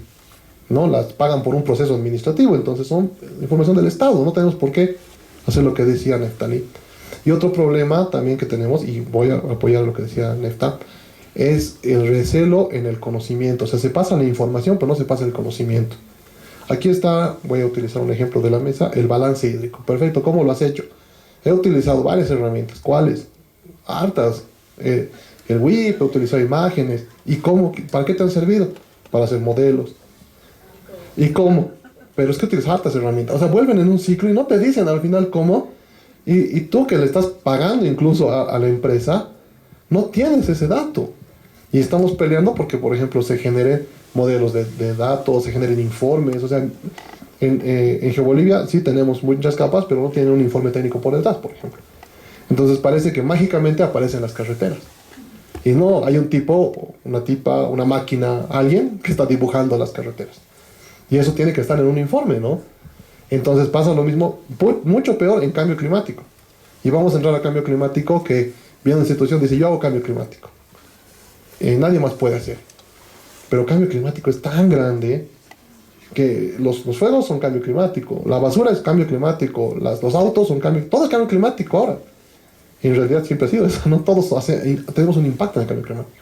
¿no? Las pagan por un proceso administrativo, entonces son información del Estado, no tenemos por qué hacer lo que decía Neftali. Y otro problema también que tenemos, y voy a apoyar lo que decía Nefta, es el recelo en el conocimiento. O sea, se pasa la información, pero no se pasa el conocimiento. Aquí está, voy a utilizar un ejemplo de la mesa, el balance hídrico. Perfecto, ¿cómo lo has hecho? He utilizado varias herramientas. ¿Cuáles? Hartas. El WIP, he utilizado imágenes. ¿Y cómo? ¿Para qué te han servido? Para hacer modelos. ¿Y cómo? Pero es que utilizas hartas herramientas. O sea, vuelven en un ciclo y no te dicen al final cómo. Y tú que le estás pagando incluso a la empresa, no tienes ese dato. Y estamos peleando porque, por ejemplo, se generen modelos de datos, se generen informes. O sea, en GeoBolivia sí tenemos muchas capas, pero no tienen un informe técnico por detrás, por ejemplo. Entonces parece que mágicamente aparecen las carreteras. Y no, hay un tipo, una tipa, una máquina, alguien que está dibujando las carreteras. Y eso tiene que estar en un informe, ¿no? Entonces pasa lo mismo, mucho peor en cambio climático. Y vamos a entrar a cambio climático que viene una institución y dice, yo hago cambio climático. Nadie más puede hacer. Pero cambio climático es tan grande que los fuegos son cambio climático, la basura es cambio climático, los autos son cambio, todo es cambio climático ahora. Y en realidad siempre ha sido eso, ¿no? Todos tenemos un impacto en el cambio climático.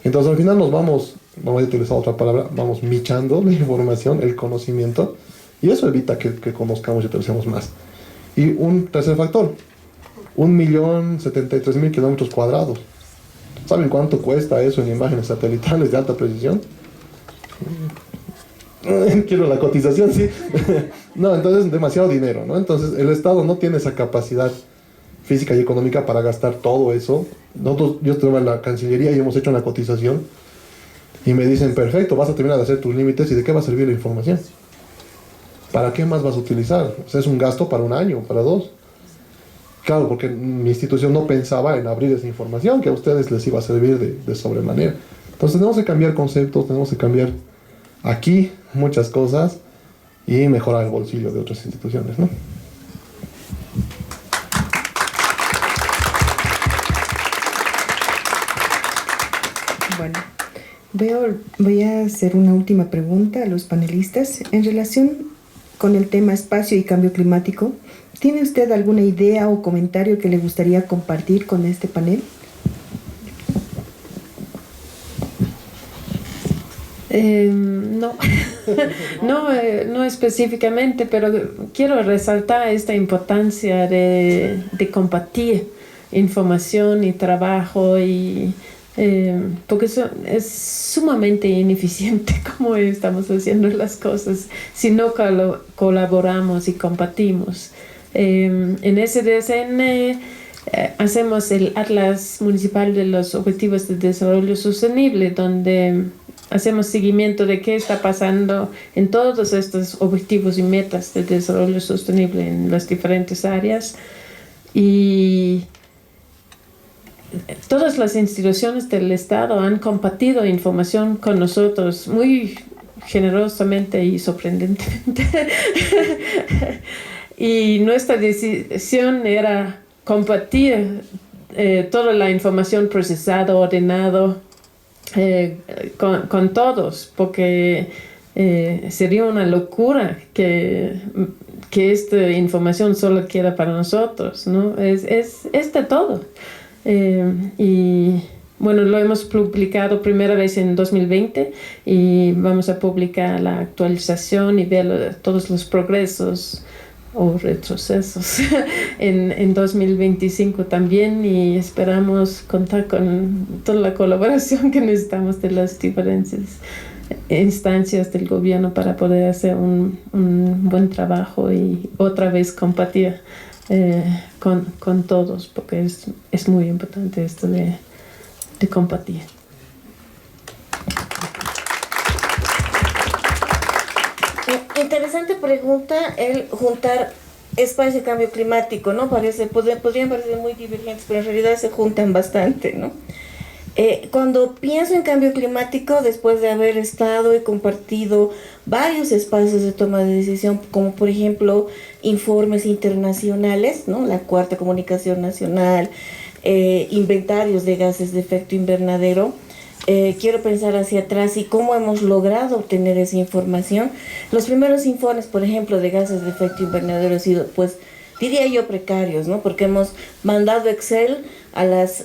Entonces al final vamos a utilizar otra palabra, vamos michando la información, el conocimiento, y eso evita que conozcamos y utilicemos más. Y un tercer factor, 1.073.000 kilómetros cuadrados. ¿Saben cuánto cuesta eso en imágenes satelitales de alta precisión? Quiero la cotización, sí. No, entonces demasiado dinero, ¿no? Entonces el Estado no tiene esa capacidad física y económica para gastar todo eso. Yo estuve en la Cancillería y hemos hecho una cotización y me dicen, perfecto, vas a terminar de hacer tus límites, ¿y de qué va a servir la información? ¿Para qué más vas a utilizar? O sea, es un gasto para un año, para 2. Claro, porque mi institución no pensaba en abrir esa información que a ustedes les iba a servir de sobremanera. Entonces tenemos que cambiar conceptos, tenemos que cambiar aquí muchas cosas y mejorar el bolsillo de otras instituciones, ¿no? Bueno, voy a hacer una última pregunta a los panelistas en relación con el tema espacio y cambio climático. ¿Tiene usted alguna idea o comentario que le gustaría compartir con este panel? No, no específicamente, pero quiero resaltar esta importancia de compartir información y trabajo porque eso es sumamente ineficiente como estamos haciendo las cosas si no colaboramos y compartimos. En SDSN hacemos el Atlas Municipal de los Objetivos de Desarrollo Sostenible, donde hacemos seguimiento de qué está pasando en todos estos objetivos y metas de desarrollo sostenible en las diferentes áreas. Y todas las instituciones del Estado han compartido información con nosotros muy generosamente y sorprendentemente. Y nuestra decisión era compartir toda la información procesada, ordenado, con todos, porque sería una locura que esta información solo queda para nosotros, ¿no? Es de todo. Y bueno, lo hemos publicado primera vez en 2020 y vamos a publicar la actualización y ver todos los progresos o retrocesos en 2025 también, y esperamos contar con toda la colaboración que necesitamos de las diferentes instancias del gobierno para poder hacer un buen trabajo y otra vez compartir con todos, porque es muy importante esto de compartir. Interesante pregunta el juntar espacio y cambio climático, ¿no? Podrían parecer muy divergentes, pero en realidad se juntan bastante, ¿no? Cuando pienso en cambio climático, después de haber estado y compartido varios espacios de toma de decisión, como por ejemplo informes internacionales, ¿no? La Cuarta Comunicación Nacional, inventarios de gases de efecto invernadero, quiero pensar hacia atrás y cómo hemos logrado obtener esa información. Los primeros informes, por ejemplo, de gases de efecto invernadero han sido, pues, diría yo, precarios, ¿no? Porque hemos mandado Excel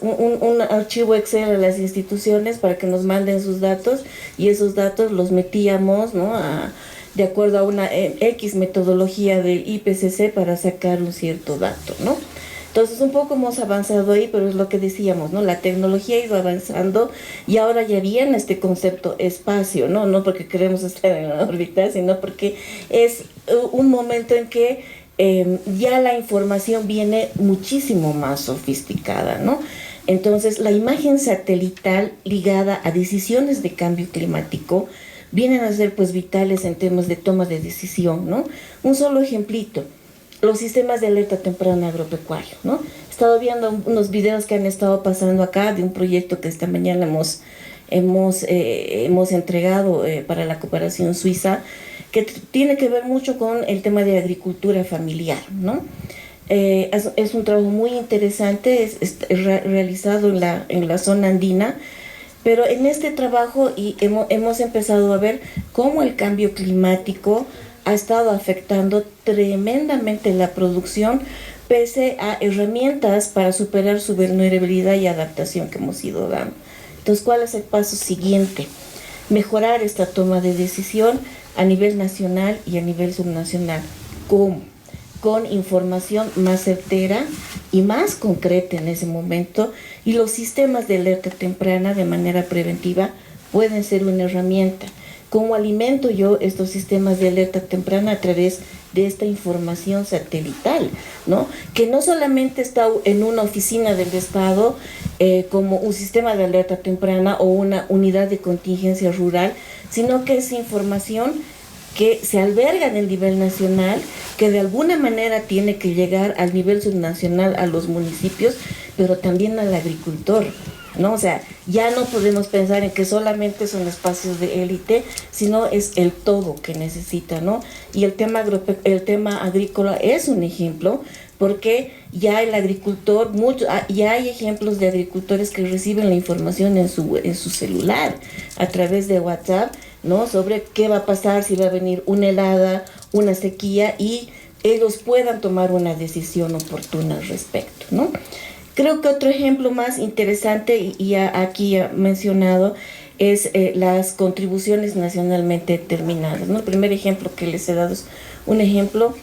un archivo Excel a las instituciones para que nos manden sus datos, y esos datos los metíamos, ¿no? De acuerdo a una X metodología del IPCC para sacar un cierto dato, ¿no? Entonces un poco hemos avanzado ahí, pero es lo que decíamos, ¿no? La tecnología ha ido avanzando y ahora ya viene este concepto espacio, ¿no? No porque queremos estar en la órbita, sino porque es un momento en que ya la información viene muchísimo más sofisticada, ¿no? Entonces la imagen satelital ligada a decisiones de cambio climático vienen a ser pues vitales en temas de toma de decisión, ¿no? Un solo ejemplito: los sistemas de alerta temprana agropecuario, ¿no? He estado viendo unos videos que han estado pasando acá de un proyecto que esta mañana hemos entregado para la cooperación suiza, que tiene que ver mucho con el tema de agricultura familiar, ¿no? Es un trabajo muy interesante, es realizado en la zona andina, pero en este trabajo hemos empezado a ver cómo el cambio climático ha estado afectando tremendamente la producción, pese a herramientas para superar su vulnerabilidad y adaptación que hemos ido dando. Entonces, ¿cuál es el paso siguiente? Mejorar esta toma de decisión a nivel nacional y a nivel subnacional. ¿Cómo? Con información más certera y más concreta en ese momento, y los sistemas de alerta temprana de manera preventiva pueden ser una herramienta. ¿Cómo alimento yo estos sistemas de alerta temprana? A través de esta información satelital, ¿no? Que no solamente está en una oficina del Estado como un sistema de alerta temprana o una unidad de contingencia rural, sino que es información que se alberga en el nivel nacional, que de alguna manera tiene que llegar al nivel subnacional, a los municipios, pero también al agricultor, ¿no? O sea, ya no podemos pensar en que solamente son espacios de élite, sino es el todo que necesita, ¿no? Y el tema agrícola es un ejemplo, porque ya el agricultor, ya hay ejemplos de agricultores que reciben la información en su celular, a través de WhatsApp, ¿no? Sobre qué va a pasar, si va a venir una helada, una sequía, y ellos puedan tomar una decisión oportuna al respecto, ¿no? Creo que otro ejemplo más interesante, y aquí ha mencionado, es las contribuciones nacionalmente determinadas, ¿no? El primer ejemplo que les he dado es un ejemplo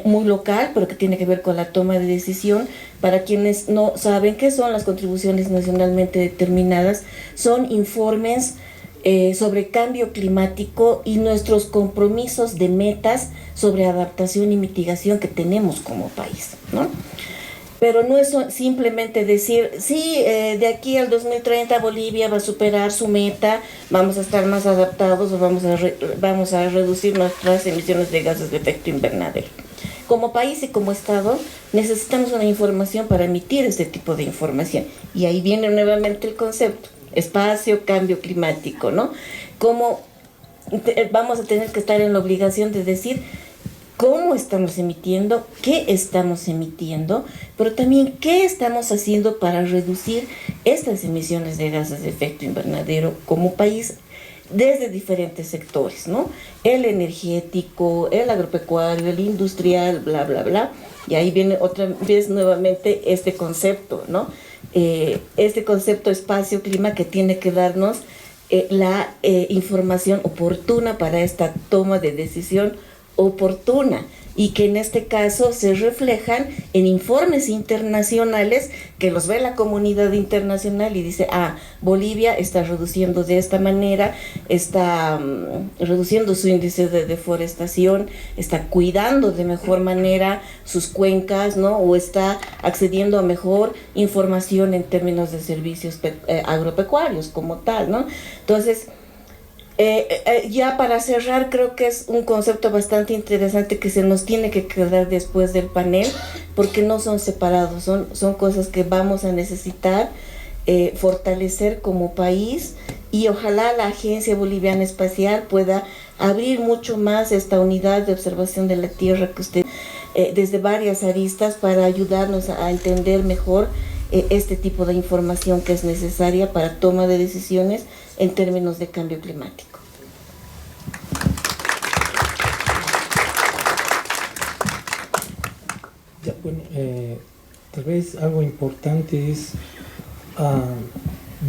muy local, pero que tiene que ver con la toma de decisión. Para quienes no saben qué son las contribuciones nacionalmente determinadas, son informes sobre cambio climático y nuestros compromisos de metas sobre adaptación y mitigación que tenemos como país, ¿no? Pero no es simplemente decir, sí, de aquí al 2030 Bolivia va a superar su meta, vamos a estar más adaptados o vamos a reducir nuestras emisiones de gases de efecto invernadero. Como país y como Estado necesitamos una información para emitir este tipo de información. Y ahí viene nuevamente el concepto, espacio, cambio climático, ¿no? Cómo vamos a tener que estar en la obligación de decir cómo estamos emitiendo, qué estamos emitiendo, pero también qué estamos haciendo para reducir estas emisiones de gases de efecto invernadero como país desde diferentes sectores, ¿no? El energético, el agropecuario, el industrial, bla, bla, bla. Y ahí viene otra vez nuevamente este concepto, ¿no? Este concepto espacio-clima que tiene que darnos la información oportuna para esta toma de decisión oportuna, y que en este caso se reflejan en informes internacionales que los ve la comunidad internacional y dice, Bolivia está reduciendo de esta manera, está reduciendo su índice de deforestación, está cuidando de mejor manera sus cuencas, ¿no? O está accediendo a mejor información en términos de servicios agropecuarios como tal, ¿no? Entonces, ya para cerrar, creo que es un concepto bastante interesante que se nos tiene que quedar después del panel, porque no son separados, son cosas que vamos a necesitar fortalecer como país, y ojalá la Agencia Boliviana Espacial pueda abrir mucho más esta unidad de observación de la Tierra que usted desde varias aristas, para ayudarnos a entender mejor este tipo de información que es necesaria para toma de decisiones en términos de cambio climático. Ya, bueno, tal vez algo importante es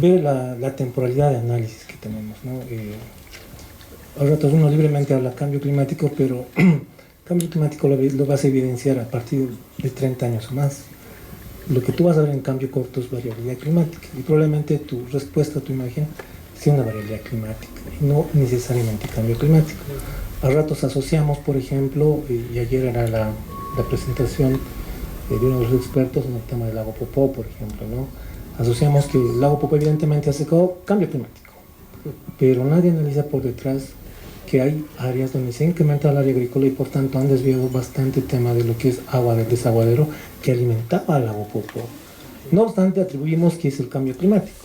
ver la temporalidad de análisis que tenemos, ¿no? Ahora todo uno libremente habla cambio climático, pero cambio climático lo vas a evidenciar a partir de 30 años o más. Lo que tú vas a ver en cambio corto es variabilidad climática, y probablemente tu respuesta, tu imagen, sea una variabilidad climática, y no necesariamente cambio climático. A ratos asociamos, por ejemplo, y ayer era la presentación de uno de los expertos en el tema del lago Popó, por ejemplo, ¿no? Asociamos que el lago Popó evidentemente ha secado cambio climático, pero nadie analiza por detrás que hay áreas donde se ha incrementado el área agrícola y por tanto han desviado bastante el tema de lo que es agua del desaguadero que alimentaba al lago Popó. No obstante, atribuimos que es el cambio climático.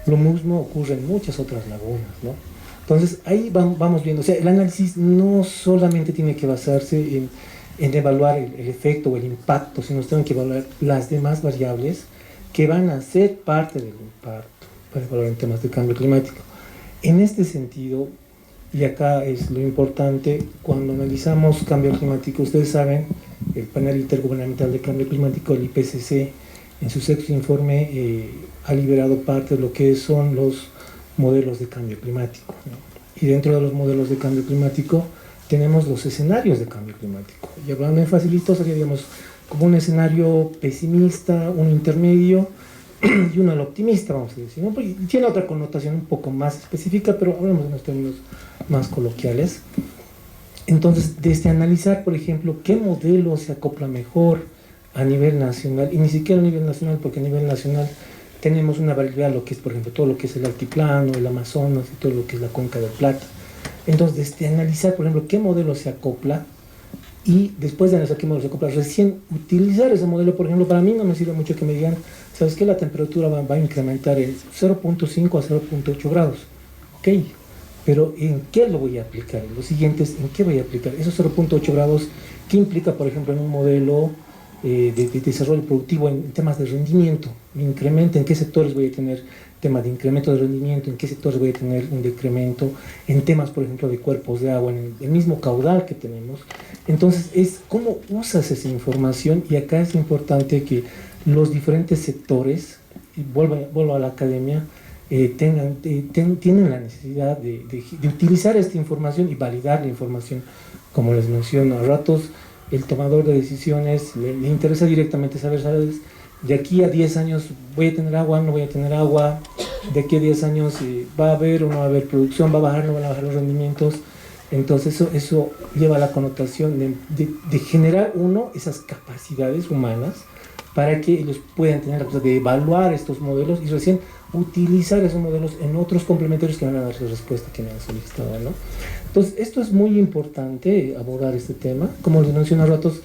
Lo mismo ocurre en muchas otras lagunas, ¿no? Entonces ahí vamos viendo, o sea, el análisis no solamente tiene que basarse en evaluar el efecto o el impacto, sino tienen que evaluar las demás variables que van a ser parte del impacto para evaluar en temas de cambio climático. En este sentido, y acá es lo importante, cuando analizamos cambio climático, ustedes saben, el Panel Intergubernamental de Cambio Climático, el IPCC, en su sexto informe ha liberado parte de lo que son los modelos de cambio climático, ¿no? Y dentro de los modelos de cambio climático tenemos los escenarios de cambio climático. Y hablando en facilitos, sería, digamos, como un escenario pesimista, un intermedio y uno al optimista, vamos a decir, ¿no? Porque tiene otra connotación un poco más específica, pero hablamos en los términos más coloquiales. Entonces, desde analizar, por ejemplo, qué modelo se acopla mejor a nivel nacional, y ni siquiera a nivel nacional, porque a nivel nacional tenemos una variedad, lo que es, por ejemplo, todo lo que es el altiplano, el Amazonas y todo lo que es la Cuenca del Plata. Entonces, desde analizar, por ejemplo, qué modelo se acopla, y después de analizar qué modelo se acopla, recién utilizar ese modelo. Por ejemplo, para mí no me sirve mucho que me digan, ¿sabes qué? La temperatura va a incrementar en 0.5 a 0.8 grados. Ok, pero ¿en qué lo voy a aplicar? Lo siguiente es, ¿en qué voy a aplicar? Esos 0.8 grados, ¿qué implica, por ejemplo, en un modelo de desarrollo productivo en temas de rendimiento? ¿Incremento? ¿En qué sectores voy a tener tema de incremento de rendimiento? ¿En qué sectores voy a tener un decremento? En temas, por ejemplo, de cuerpos de agua, en el mismo caudal que tenemos. Entonces, es cómo usas esa información, y acá es importante que los diferentes sectores, y vuelvo a la academia, tienen la necesidad de utilizar esta información y validar la información. Como les menciono, a ratos el tomador de decisiones le interesa directamente saber, ¿sabes? De aquí a 10 años voy a tener agua, no voy a tener agua, de aquí a 10 años va a haber o no va a haber producción, va a bajar, no van a bajar los rendimientos. Entonces eso lleva a la connotación de generar esas capacidades humanas para que ellos puedan tener la cosa de evaluar estos modelos y recién utilizar esos modelos en otros complementarios que van a dar su respuesta que me han solicitado, ¿no? Entonces esto es muy importante, abordar este tema. Como les mencioné a ratos,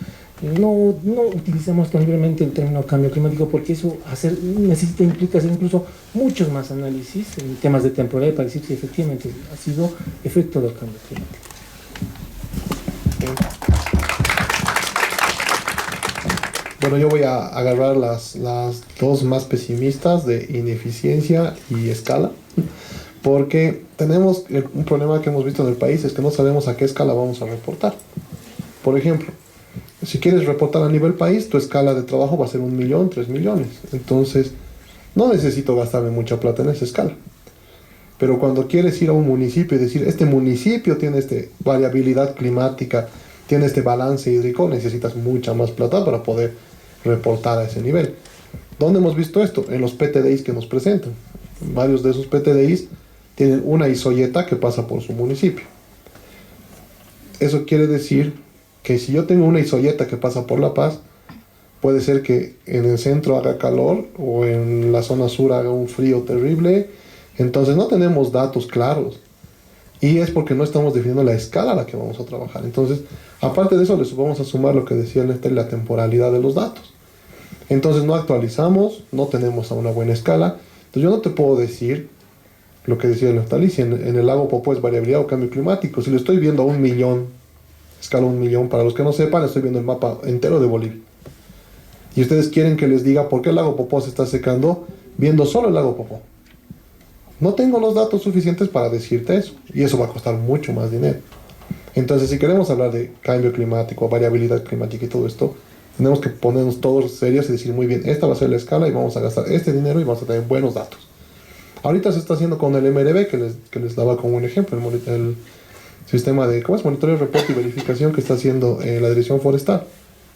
no utilizamos tan libremente el término cambio climático, porque eso implica hacer incluso muchos más análisis en temas de temporalidad para decir si efectivamente ha sido efecto del cambio climático. Bueno, yo voy a agarrar las dos más pesimistas de ineficiencia y escala, porque tenemos un problema que hemos visto en el país, es que no sabemos a qué escala vamos a reportar. Por ejemplo, si quieres reportar a nivel país, tu escala de trabajo va a ser 1 millón, 3 millones. Entonces, no necesito gastarme mucha plata en esa escala. Pero cuando quieres ir a un municipio y decir, este municipio tiene esta variabilidad climática, tiene este balance hídrico, necesitas mucha más plata para poder reportar a ese nivel. ¿Dónde hemos visto esto? En los PTDIs que nos presentan. Varios de esos PTDIs tienen una isoyeta que pasa por su municipio. Eso quiere decir que si yo tengo una isoyeta que pasa por La Paz, puede ser que en el centro haga calor o en la zona sur haga un frío terrible. Entonces no tenemos datos claros. Y es porque no estamos definiendo la escala a la que vamos a trabajar. Entonces, aparte de eso, les vamos a sumar lo que decía Néstor, la temporalidad de los datos. Entonces no actualizamos, no tenemos a una buena escala. Entonces yo no te puedo decir lo que decía Néstor, si en el lago Popó es variabilidad o cambio climático. Si lo estoy viendo a 1 millón, escala 1 millón, para los que no sepan, estoy viendo el mapa entero de Bolivia. Y ustedes quieren que les diga por qué el lago Popó se está secando viendo solo el lago Popó. No tengo los datos suficientes para decirte eso, y eso va a costar mucho más dinero. Entonces, si queremos hablar de cambio climático, variabilidad climática y todo esto, tenemos que ponernos todos serios y decir, muy bien, esta va a ser la escala y vamos a gastar este dinero y vamos a tener buenos datos. Ahorita se está haciendo con el MRV, que les daba como un ejemplo, el sistema de monitoreo, reporte y verificación que está haciendo la Dirección Forestal.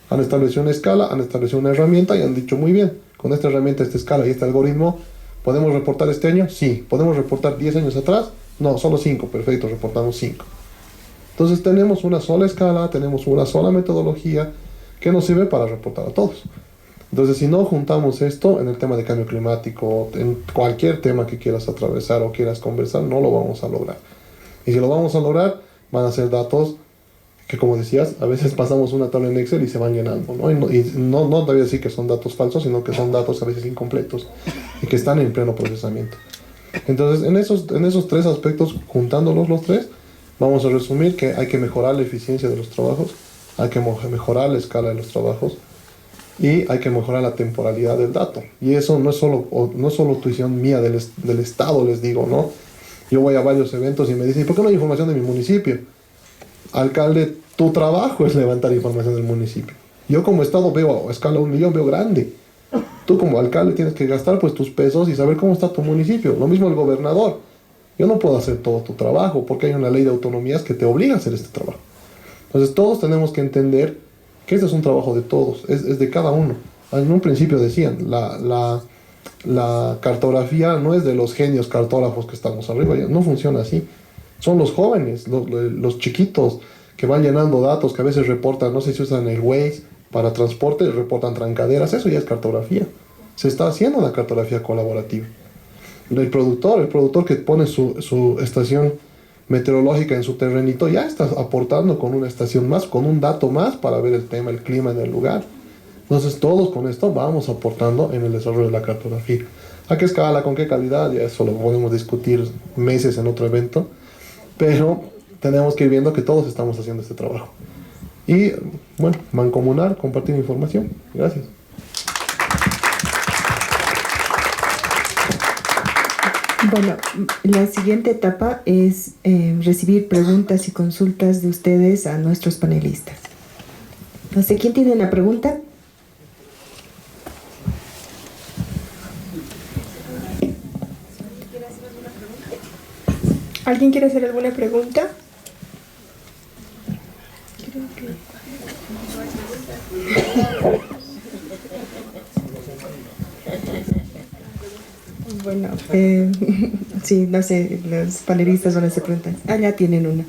Han establecido una escala, han establecido una herramienta y han dicho, muy bien, con esta herramienta, esta escala y este algoritmo, ¿podemos reportar este año? Sí. ¿Podemos reportar 10 años atrás? No, solo 5. Perfecto, reportamos 5. Entonces tenemos una sola escala, tenemos una sola metodología que nos sirve para reportar a todos. Entonces, si no juntamos esto en el tema de cambio climático, en cualquier tema que quieras atravesar o quieras conversar, no lo vamos a lograr. Y si lo vamos a lograr, van a ser datos que, como decías, a veces pasamos una tabla en Excel y se van llenando, ¿no? Y no debía decir que son datos falsos, sino que son datos a veces incompletos y que están en pleno procesamiento. Entonces, en esos tres aspectos, juntándolos los tres, vamos a resumir que hay que mejorar la eficiencia de los trabajos, hay que mejorar la escala de los trabajos y hay que mejorar la temporalidad del dato. Y eso no es solo tuición mía del Estado, les digo, ¿no? Yo voy a varios eventos y me dicen, ¿por qué no hay información de mi municipio? Alcalde, tu trabajo es levantar información del municipio. Yo como Estado veo a escala 1 millón, veo grande. Tú como alcalde tienes que gastar pues tus pesos y saber cómo está tu municipio. Lo mismo el gobernador. Yo no puedo hacer todo tu trabajo porque hay una ley de autonomías que te obliga a hacer este trabajo. Entonces todos tenemos que entender que este es un trabajo de todos, es de cada uno. En un principio decían, la cartografía no es de los genios cartógrafos que estamos arriba, no funciona así. Son los jóvenes, los chiquitos que van llenando datos, que a veces reportan, no sé si usan el Waze para transporte, reportan trancaderas, eso ya es cartografía. Se está haciendo la cartografía colaborativa. El productor que pone su estación meteorológica en su terrenito, ya está aportando con una estación más, con un dato más para ver el tema, el clima en el lugar. Entonces todos con esto vamos aportando en el desarrollo de la cartografía. ¿A qué escala, con qué calidad? Ya eso lo podemos discutir meses en otro evento, pero tenemos que ir viendo que todos estamos haciendo este trabajo. Y bueno, mancomunar, compartir información. Gracias. Bueno, la siguiente etapa es recibir preguntas y consultas de ustedes a nuestros panelistas. No sé, ¿quién tiene una pregunta? ¿Alguien quiere hacer alguna pregunta? Bueno, sí, no sé, los panelistas van a hacer preguntas. Ah, ya tienen una.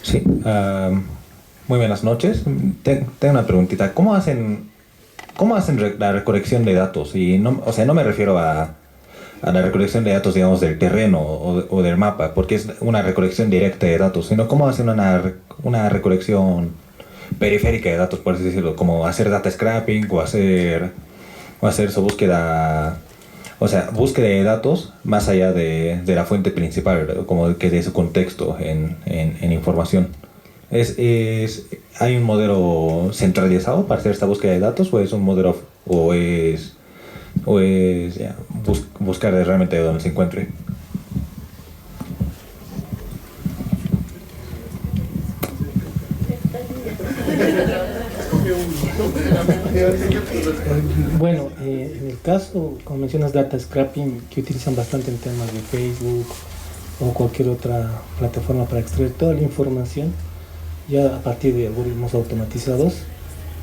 Sí, muy buenas noches. Tengo una preguntita. ¿Cómo hacen la recolección de datos? Y no, o sea, no me refiero a la recolección de datos, digamos, del terreno o del mapa, porque es una recolección directa de datos, sino cómo hacen una recolección periférica de datos, por así decirlo, como hacer data scrapping o hacer su búsqueda, o sea, búsqueda de datos más allá de la fuente principal, como que de su contexto en información. ¿Hay un modelo centralizado para hacer esta búsqueda de datos o es un modelo buscar realmente donde se encuentre? Bueno, en el caso, como mencionas, data scrapping, que utilizan bastante en temas de Facebook o cualquier otra plataforma para extraer toda la información, ya a partir de algoritmos automatizados.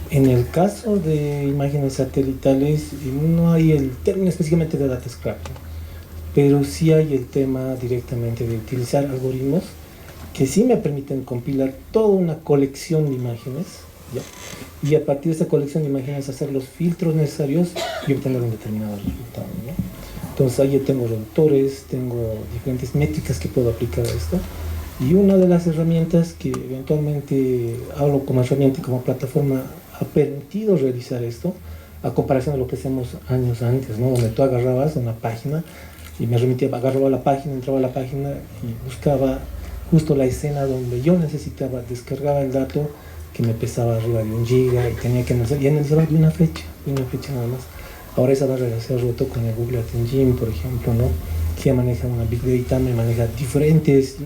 En el caso de imágenes satelitales, no hay el término específicamente de data scrapping, pero sí hay el tema directamente de utilizar algoritmos que sí me permiten compilar toda una colección de imágenes, ¿ya? Y a partir de esa colección de imágenes hacer los filtros necesarios y obtener un determinado resultado, ¿no? Entonces ahí yo tengo reductores, tengo diferentes métricas que puedo aplicar a esto. Y una de las herramientas que eventualmente hablo como herramienta y como plataforma ha permitido realizar esto, a comparación de lo que hacíamos años antes, ¿no? Donde tú agarrabas una página y me remitía, agarraba la página, entraba a la página y buscaba justo la escena donde yo necesitaba, descargaba el dato que me pesaba arriba de 1 giga y tenía que analizar, y analizaba de una fecha nada más. Ahora esa barrera se ha roto con el Google Ads Engine, por ejemplo, ¿no? Que ya maneja una Big Data, me maneja diferentes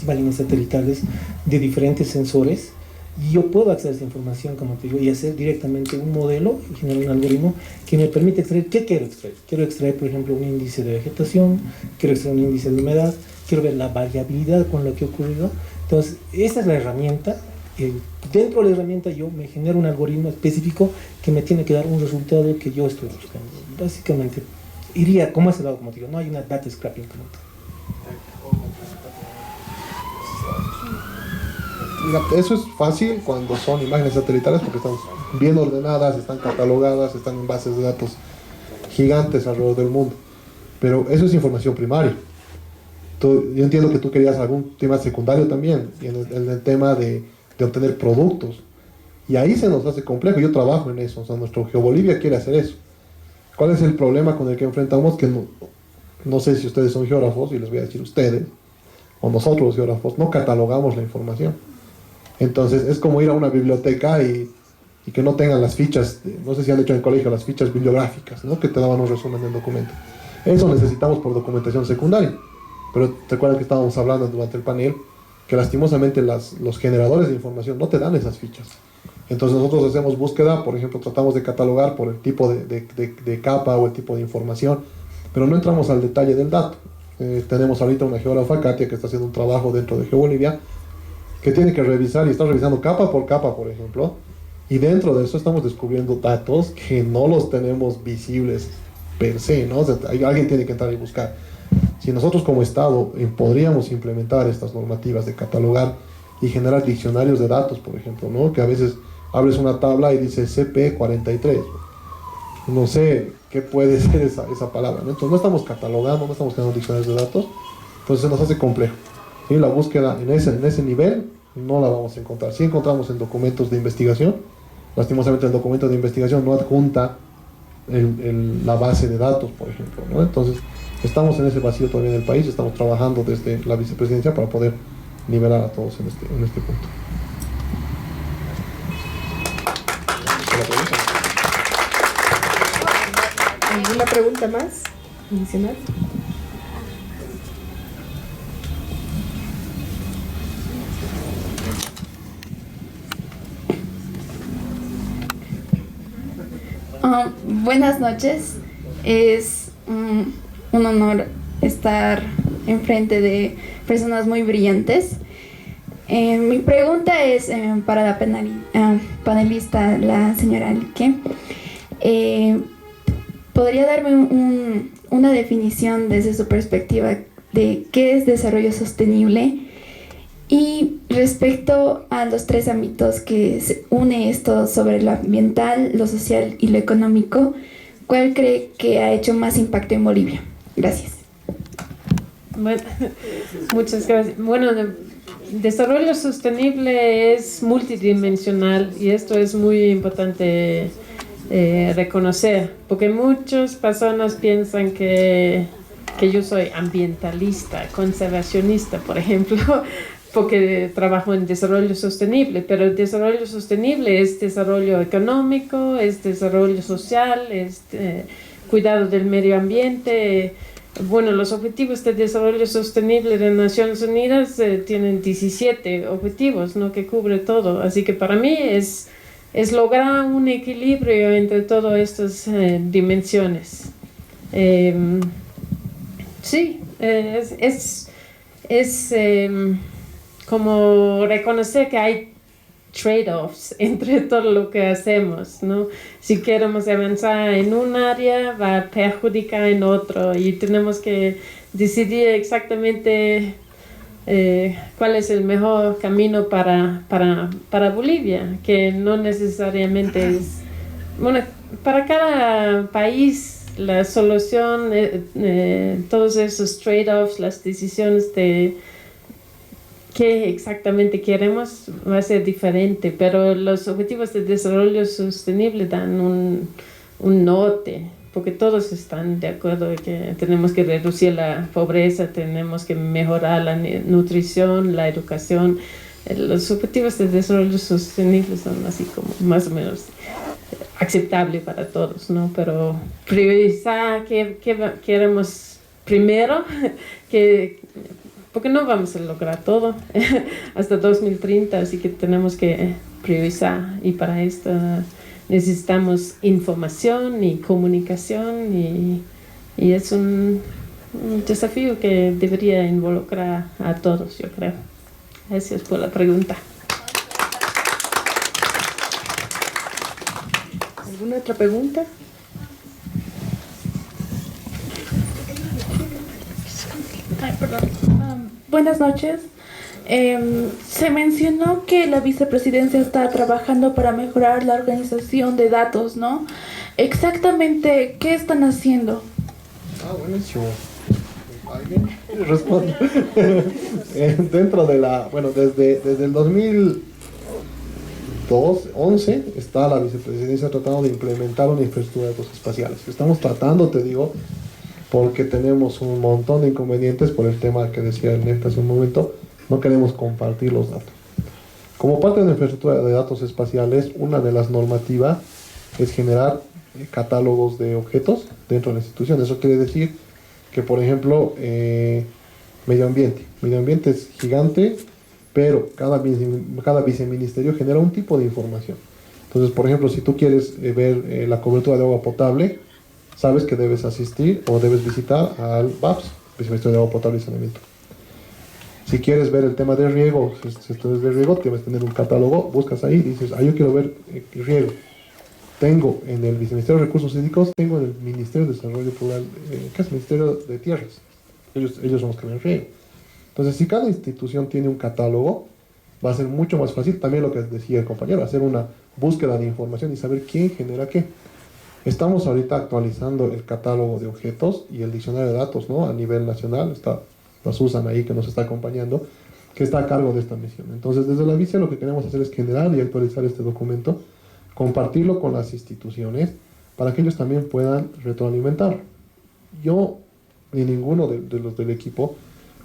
imágenes satelitales de diferentes sensores, y yo puedo acceder a esa información, como te digo, y hacer directamente un modelo y generar un algoritmo que me permite extraer. ¿Qué quiero extraer? Quiero extraer, por ejemplo, un índice de vegetación, quiero extraer un índice de humedad, quiero ver la variabilidad con lo que ha ocurrido. Entonces, esa es la herramienta. Dentro de la herramienta yo me genero un algoritmo específico que me tiene que dar un resultado que yo estoy buscando. Básicamente, iría como ese lado, como te digo, no hay una data scrapping como tal. Eso es fácil cuando son imágenes satelitales porque están bien ordenadas, están catalogadas, están en bases de datos gigantes alrededor del mundo. Pero eso es información primaria. Yo entiendo que tú querías algún tema secundario también, y en el tema de obtener productos. Y ahí se nos hace complejo. Yo trabajo en eso. O sea, nuestro GeoBolivia quiere hacer eso. ¿Cuál es el problema con el que enfrentamos? Que no sé si ustedes son geógrafos, y les voy a decir ustedes, o nosotros los geógrafos, no catalogamos la información. Entonces es como ir a una biblioteca y que no tengan las fichas, no sé si han hecho en el colegio las fichas bibliográficas, ¿no? Que te daban un resumen del documento. Eso necesitamos por documentación secundaria. Pero te acuerdas que estábamos hablando durante el panel que lastimosamente los generadores de información no te dan esas fichas. Entonces nosotros hacemos búsqueda, por ejemplo, tratamos de catalogar por el tipo de capa o el tipo de información, pero no entramos al detalle del dato. Tenemos ahorita una geógrafa, Katia, que está haciendo un trabajo dentro de GeoBolivia, que tiene que revisar y está revisando capa, por ejemplo, y dentro de eso estamos descubriendo datos que no los tenemos visibles per se, ¿no? O sea, alguien tiene que entrar y buscar. Si nosotros como Estado podríamos implementar estas normativas de catalogar y generar diccionarios de datos, por ejemplo, ¿no? Que a veces abres una tabla y dice CP43. No sé qué puede ser esa palabra, ¿no? Entonces no estamos catalogando, no estamos generando diccionarios de datos, entonces se nos hace complejo. Y la búsqueda en ese nivel no la vamos a encontrar. Sí encontramos en documentos de investigación. Lastimosamente el documento de investigación no adjunta la base de datos, por ejemplo, ¿no? Entonces estamos en ese vacío todavía en el país. Estamos trabajando desde la vicepresidencia para poder nivelar a todos en este punto. ¿Alguna pregunta más adicional? Buenas noches. Es un honor estar enfrente de personas muy brillantes. Mi pregunta es para la panelista, la señora Lique. ¿Podría darme una definición desde su perspectiva de qué es desarrollo sostenible? Y respecto a los 3 ámbitos que se une esto sobre lo ambiental, lo social y lo económico, ¿cuál cree que ha hecho más impacto en Bolivia? Gracias. Bueno, muchas gracias. Bueno, desarrollo sostenible es multidimensional y esto es muy importante reconocer, porque muchas personas piensan que yo soy ambientalista, conservacionista, por ejemplo, porque trabajo en desarrollo sostenible, pero el desarrollo sostenible es desarrollo económico, es desarrollo social, es cuidado del medio ambiente. Bueno, los objetivos de desarrollo sostenible de Naciones Unidas tienen 17 objetivos, ¿no?, que cubre todo. Así que para mí es lograr un equilibrio entre todas estas dimensiones. Sí, es como reconocer que hay trade-offs entre todo lo que hacemos, ¿no? Si queremos avanzar en un área, va a perjudicar en otro y tenemos que decidir exactamente cuál es el mejor camino para Bolivia, que no necesariamente es... Bueno, para cada país la solución, todos esos trade-offs, las decisiones de qué exactamente queremos va a ser diferente, pero los objetivos de desarrollo sostenible dan un norte, porque todos están de acuerdo de que tenemos que reducir la pobreza, tenemos que mejorar la nutrición, la educación. Los objetivos de desarrollo sostenible son así como más o menos aceptables para todos, ¿no? Pero priorizar qué queremos primero, porque no vamos a lograr todo hasta 2030, así que tenemos que priorizar, y para esto necesitamos información y comunicación, y es un desafío que debería involucrar a todos, yo creo. Gracias por la pregunta. ¿Alguna otra pregunta? Ay, perdón. Buenas noches. Se mencionó que la vicepresidencia está trabajando para mejorar la organización de datos, ¿no? Exactamente, ¿qué están haciendo? Buenísimo. ¿Alguien responde? Dentro de la... Bueno, desde el 2011 está la vicepresidencia tratando de implementar una infraestructura de datos espaciales. Estamos tratando, te digo, porque tenemos un montón de inconvenientes por el tema que decía el NEFTA hace un momento. No queremos compartir los datos. Como parte de la infraestructura de datos espaciales, una de las normativas es generar catálogos de objetos dentro de la institución. Eso quiere decir que, por ejemplo, medio ambiente. Medio ambiente es gigante, pero cada viceministerio genera un tipo de información. Entonces, por ejemplo, si tú quieres ver la cobertura de agua potable, sabes que debes asistir o debes visitar al VAPS, Viceministerio de Agua Potable y Saneamiento. Si quieres ver el tema de riego, si esto es de riego, debes tener un catálogo, buscas ahí y dices, yo quiero ver riego. Tengo en el Viceministerio de Recursos Hídricos, tengo en el Ministerio de Desarrollo Rural, ¿qué es? Ministerio de Tierras. Ellos son los que ven riego. Entonces, si cada institución tiene un catálogo, va a ser mucho más fácil, también lo que decía el compañero, hacer una búsqueda de información y saber quién genera qué. Estamos ahorita actualizando el catálogo de objetos y el diccionario de datos, ¿no? A nivel nacional, está la Susan ahí que nos está acompañando, que está a cargo de esta misión. Entonces, desde la vice lo que queremos hacer es generar y actualizar este documento, compartirlo con las instituciones para que ellos también puedan retroalimentar. Yo ni ninguno de los del equipo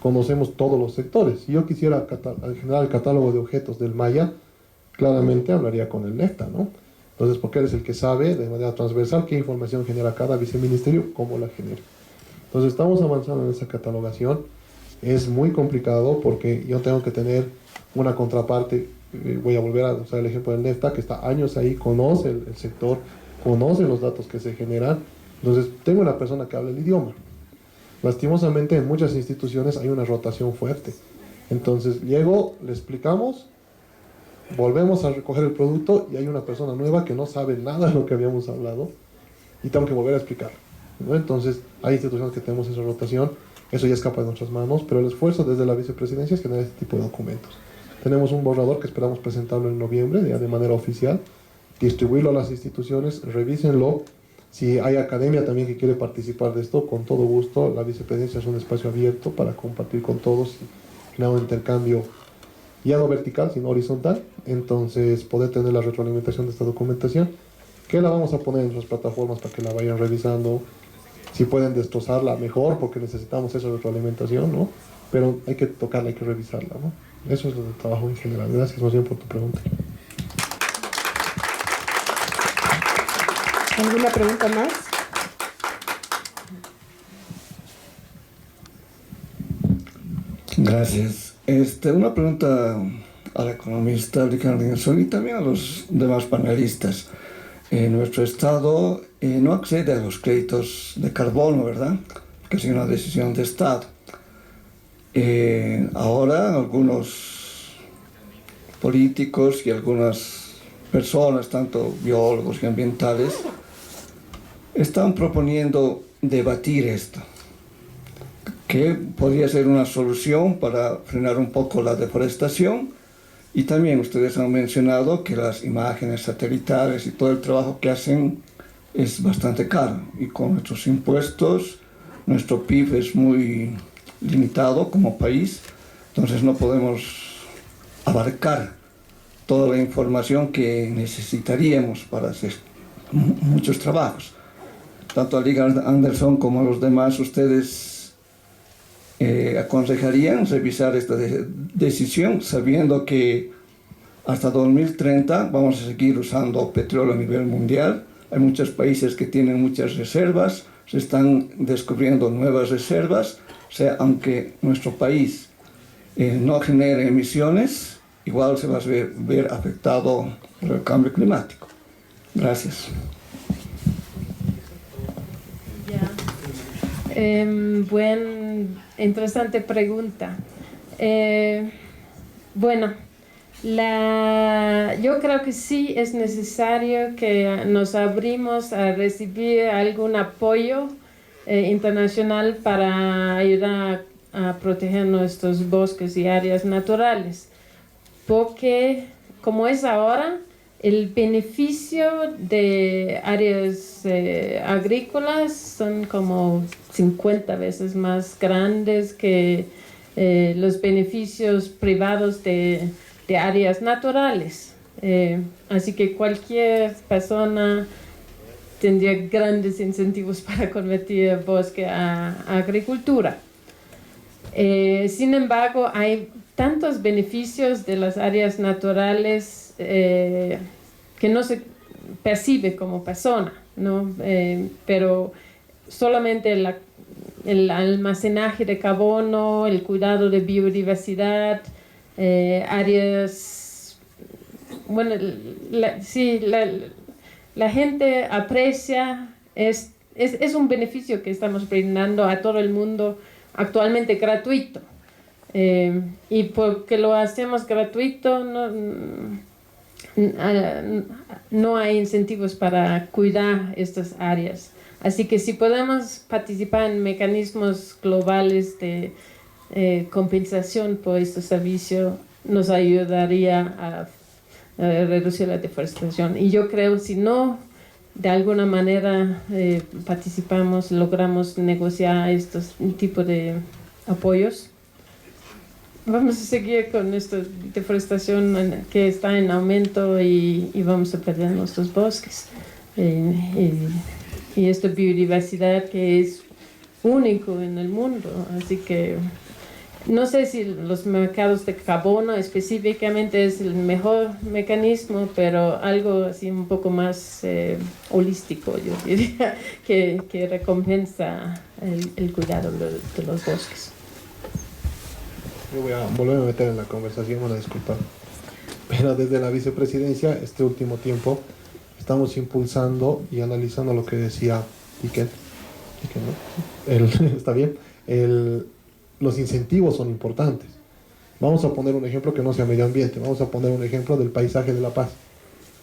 conocemos todos los sectores. Si yo quisiera generar el catálogo de objetos del Maya, claramente hablaría con el NEFTA, ¿no? Entonces, porque eres el que sabe de manera transversal qué información genera cada viceministerio, cómo la genera. Entonces, estamos avanzando en esa catalogación. Es muy complicado porque yo tengo que tener una contraparte. Voy a volver a usar el ejemplo del NEFTA, que está años ahí, conoce el sector, conoce los datos que se generan. Entonces, tengo una persona que habla el idioma. Lastimosamente, en muchas instituciones hay una rotación fuerte. Entonces, llego, le explicamos, volvemos a recoger el producto y hay una persona nueva que no sabe nada de lo que habíamos hablado y tengo que volver a explicar, ¿no? Entonces, hay instituciones que tenemos esa rotación, eso ya escapa de nuestras manos, pero el esfuerzo desde la vicepresidencia es generar este tipo de documentos. Tenemos un borrador que esperamos presentarlo en noviembre, ya de manera oficial, distribuirlo a las instituciones, revísenlo. Si hay academia también que quiere participar de esto, con todo gusto, la vicepresidencia es un espacio abierto para compartir con todos y crear un intercambio ya no vertical, sino horizontal. Entonces, poder tener la retroalimentación de esta documentación, que la vamos a poner en nuestras plataformas para que la vayan revisando. Si pueden destrozarla, mejor, porque necesitamos esa retroalimentación, ¿no? Pero hay que tocarla, hay que revisarla, ¿no? Eso es lo del trabajo en general. Gracias más bien por tu pregunta. ¿Alguna pregunta más? Gracias. Una pregunta a la economista Ricardo Anderson y también a los demás panelistas. Nuestro Estado no accede a los créditos de carbono, ¿verdad? Que es una decisión de Estado. Ahora algunos políticos y algunas personas, tanto biólogos y ambientales, están proponiendo debatir esto, que podría ser una solución para frenar un poco la deforestación. Y también ustedes han mencionado que las imágenes satelitales y todo el trabajo que hacen es bastante caro, y con nuestros impuestos nuestro PIB es muy limitado como país, entonces no podemos abarcar toda la información que necesitaríamos para hacer muchos trabajos. Tanto a Liga Anderson como a los demás, ustedes aconsejarían revisar esta decisión sabiendo que hasta 2030 vamos a seguir usando petróleo a nivel mundial. Hay muchos países que tienen muchas reservas, se están descubriendo nuevas reservas. O sea, aunque nuestro país no genere emisiones, igual se va a ver afectado por el cambio climático. Gracias. Interesante pregunta. Bueno, yo creo que sí es necesario que nos abrimos a recibir algún apoyo internacional para ayudar a proteger nuestros bosques y áreas naturales, porque como es ahora, el beneficio de áreas agrícolas son como 50 veces más grandes que los beneficios privados de áreas naturales. Así que cualquier persona tendría grandes incentivos para convertir el bosque a agricultura. Sin embargo, hay tantos beneficios de las áreas naturales que no se percibe como persona, ¿no? Pero solamente el almacenaje de carbono, el cuidado de biodiversidad, áreas, bueno, la gente aprecia, es un beneficio que estamos brindando a todo el mundo actualmente gratuito. Y porque lo hacemos gratuito, no hay incentivos para cuidar estas áreas. Así que si podemos participar en mecanismos globales de compensación por este servicio, nos ayudaría a reducir la deforestación. Y yo creo, si no, de alguna manera participamos, logramos negociar estos tipos de apoyos, vamos a seguir con esta deforestación que está en aumento y vamos a perder nuestros bosques y esta biodiversidad que es único en el mundo. Así que no sé si los mercados de carbono específicamente es el mejor mecanismo, pero algo así un poco más holístico, yo diría, que recompensa el cuidado de los bosques. Yo voy a volver a meter en la conversación, una disculpa. Pero desde la vicepresidencia, este último tiempo, estamos impulsando y analizando lo que decía Iken, ¿no? Está bien. Los incentivos son importantes. Vamos a poner un ejemplo que no sea medio ambiente. Vamos a poner un ejemplo del paisaje de La Paz.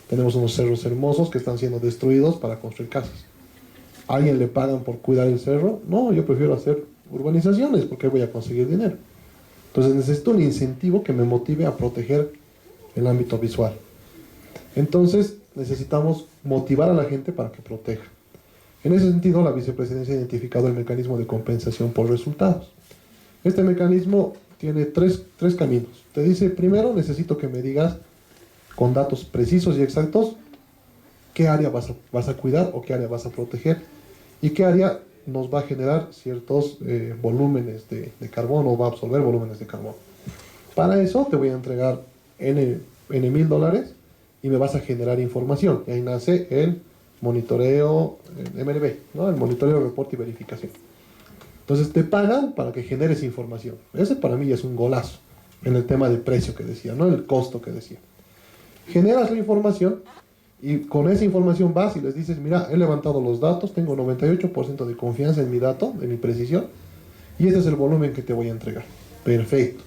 Tenemos unos cerros hermosos que están siendo destruidos para construir casas. ¿A alguien le pagan por cuidar el cerro? No, yo prefiero hacer urbanizaciones porque voy a conseguir dinero. Entonces necesito un incentivo que me motive a proteger el ámbito visual. Entonces necesitamos motivar a la gente para que proteja. En ese sentido, la vicepresidencia ha identificado el mecanismo de compensación por resultados. Este mecanismo tiene tres caminos. Te dice, primero necesito que me digas con datos precisos y exactos qué área vas a cuidar o qué área vas a proteger y qué área nos va a generar ciertos volúmenes de carbono o va a absorber volúmenes de carbono. Para eso te voy a entregar N $1,000 y me vas a generar información. Y ahí nace el monitoreo MRV, ¿no? El monitoreo, reporte y verificación. Entonces te pagan para que generes información. Ese para mí es un golazo en el tema del precio que decía, no el costo que decía. Generas la información y con esa información vas y les dices, mira, he levantado los datos, tengo 98% de confianza en mi dato, en mi precisión, y ese es el volumen que te voy a entregar. Perfecto.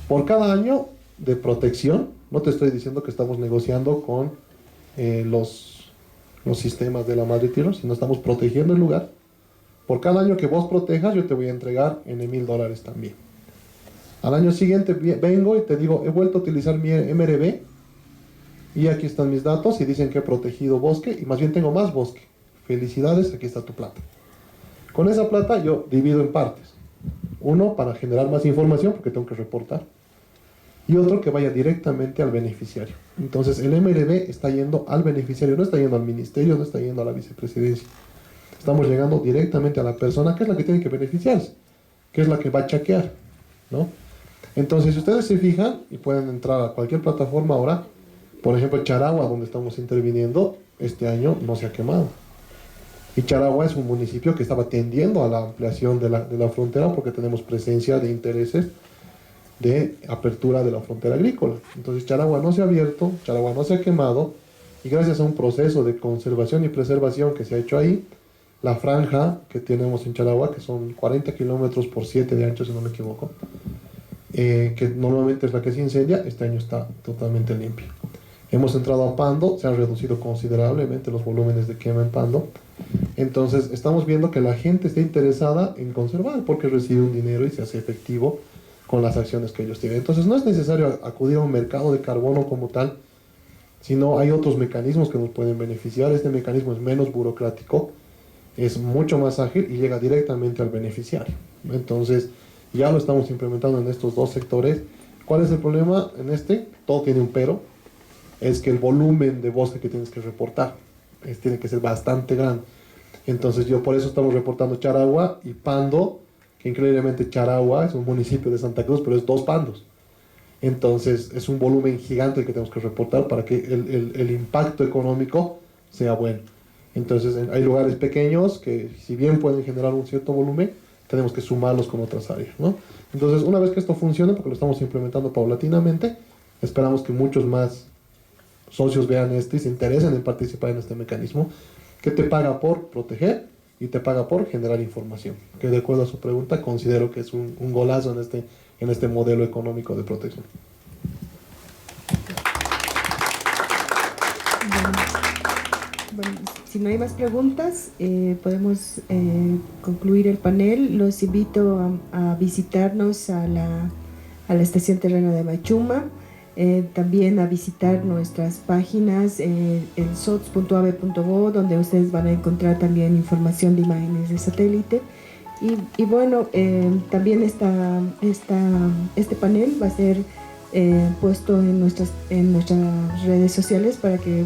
Por cada año de protección, no te estoy diciendo que estamos negociando con los sistemas de la madre tierra, sino estamos protegiendo el lugar. Por cada año que vos protejas, yo te voy a entregar en $1,000 también. Al año siguiente vengo y te digo, he vuelto a utilizar mi MRV y aquí están mis datos y dicen que he protegido bosque y más bien tengo más bosque. Felicidades, aquí está tu plata. Con esa plata yo divido en partes. Uno, para generar más información, porque tengo que reportar. Y otro que vaya directamente al beneficiario. Entonces el MRV está yendo al beneficiario, no está yendo al ministerio, no está yendo a la vicepresidencia. Estamos llegando directamente a la persona que es la que tiene que beneficiarse, que es la que va a chequear, ¿no? Entonces, si ustedes se fijan y pueden entrar a cualquier plataforma ahora, por ejemplo, Charagua, donde estamos interviniendo, este año no se ha quemado. Y Charagua es un municipio que estaba tendiendo a la ampliación de la frontera porque tenemos presencia de intereses de apertura de la frontera agrícola. Entonces Charagua no se ha abierto, Charagua no se ha quemado, y gracias a un proceso de conservación y preservación que se ha hecho ahí, la franja que tenemos en Charagua, que son 40 kilómetros por 7 de ancho, si no me equivoco, que normalmente es la que se incendia, este año está totalmente limpia. Hemos entrado a Pando, se han reducido considerablemente los volúmenes de quema en Pando. Entonces estamos viendo que la gente está interesada en conservar porque recibe un dinero y se hace efectivo con las acciones que ellos tienen. Entonces no es necesario acudir a un mercado de carbono como tal, sino hay otros mecanismos que nos pueden beneficiar. Este mecanismo es menos burocrático, es mucho más ágil y llega directamente al beneficiario. Entonces ya lo estamos implementando en estos dos sectores. ¿Cuál es el problema en este? Todo tiene un pero. Es que el volumen de bosque que tienes que reportar tiene que ser bastante grande. Entonces por eso estamos reportando Charagua y Pando, que increíblemente Charagua es un municipio de Santa Cruz, pero es 2 Pandos. Entonces es un volumen gigante el que tenemos que reportar para que el impacto económico sea bueno. Entonces hay lugares pequeños que si bien pueden generar un cierto volumen, tenemos que sumarlos con otras áreas, ¿no? Entonces una vez que esto funcione, porque lo estamos implementando paulatinamente, esperamos que muchos más socios vean esto y se interesen en participar en este mecanismo que te paga por proteger y te paga por generar información, que de acuerdo a su pregunta considero que es un golazo en este modelo económico de protección. Bueno, si no hay más preguntas, podemos concluir el panel. Los invito a visitarnos a la estación terrena de Machuma. También a visitar nuestras páginas en sots.ave.bo, donde ustedes van a encontrar también información de imágenes de satélite. Y bueno, también este panel va a ser puesto en nuestras redes sociales para que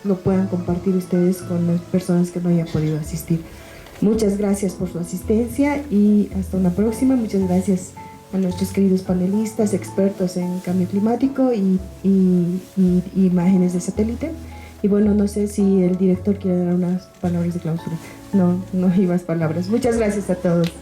lo puedan compartir ustedes con las personas que no hayan podido asistir. Muchas gracias por su asistencia y hasta una próxima. Muchas gracias a nuestros queridos panelistas, expertos en cambio climático y imágenes de satélite. Y bueno, no sé si el director quiere dar unas palabras de clausura. No hay más palabras. Muchas gracias a todos.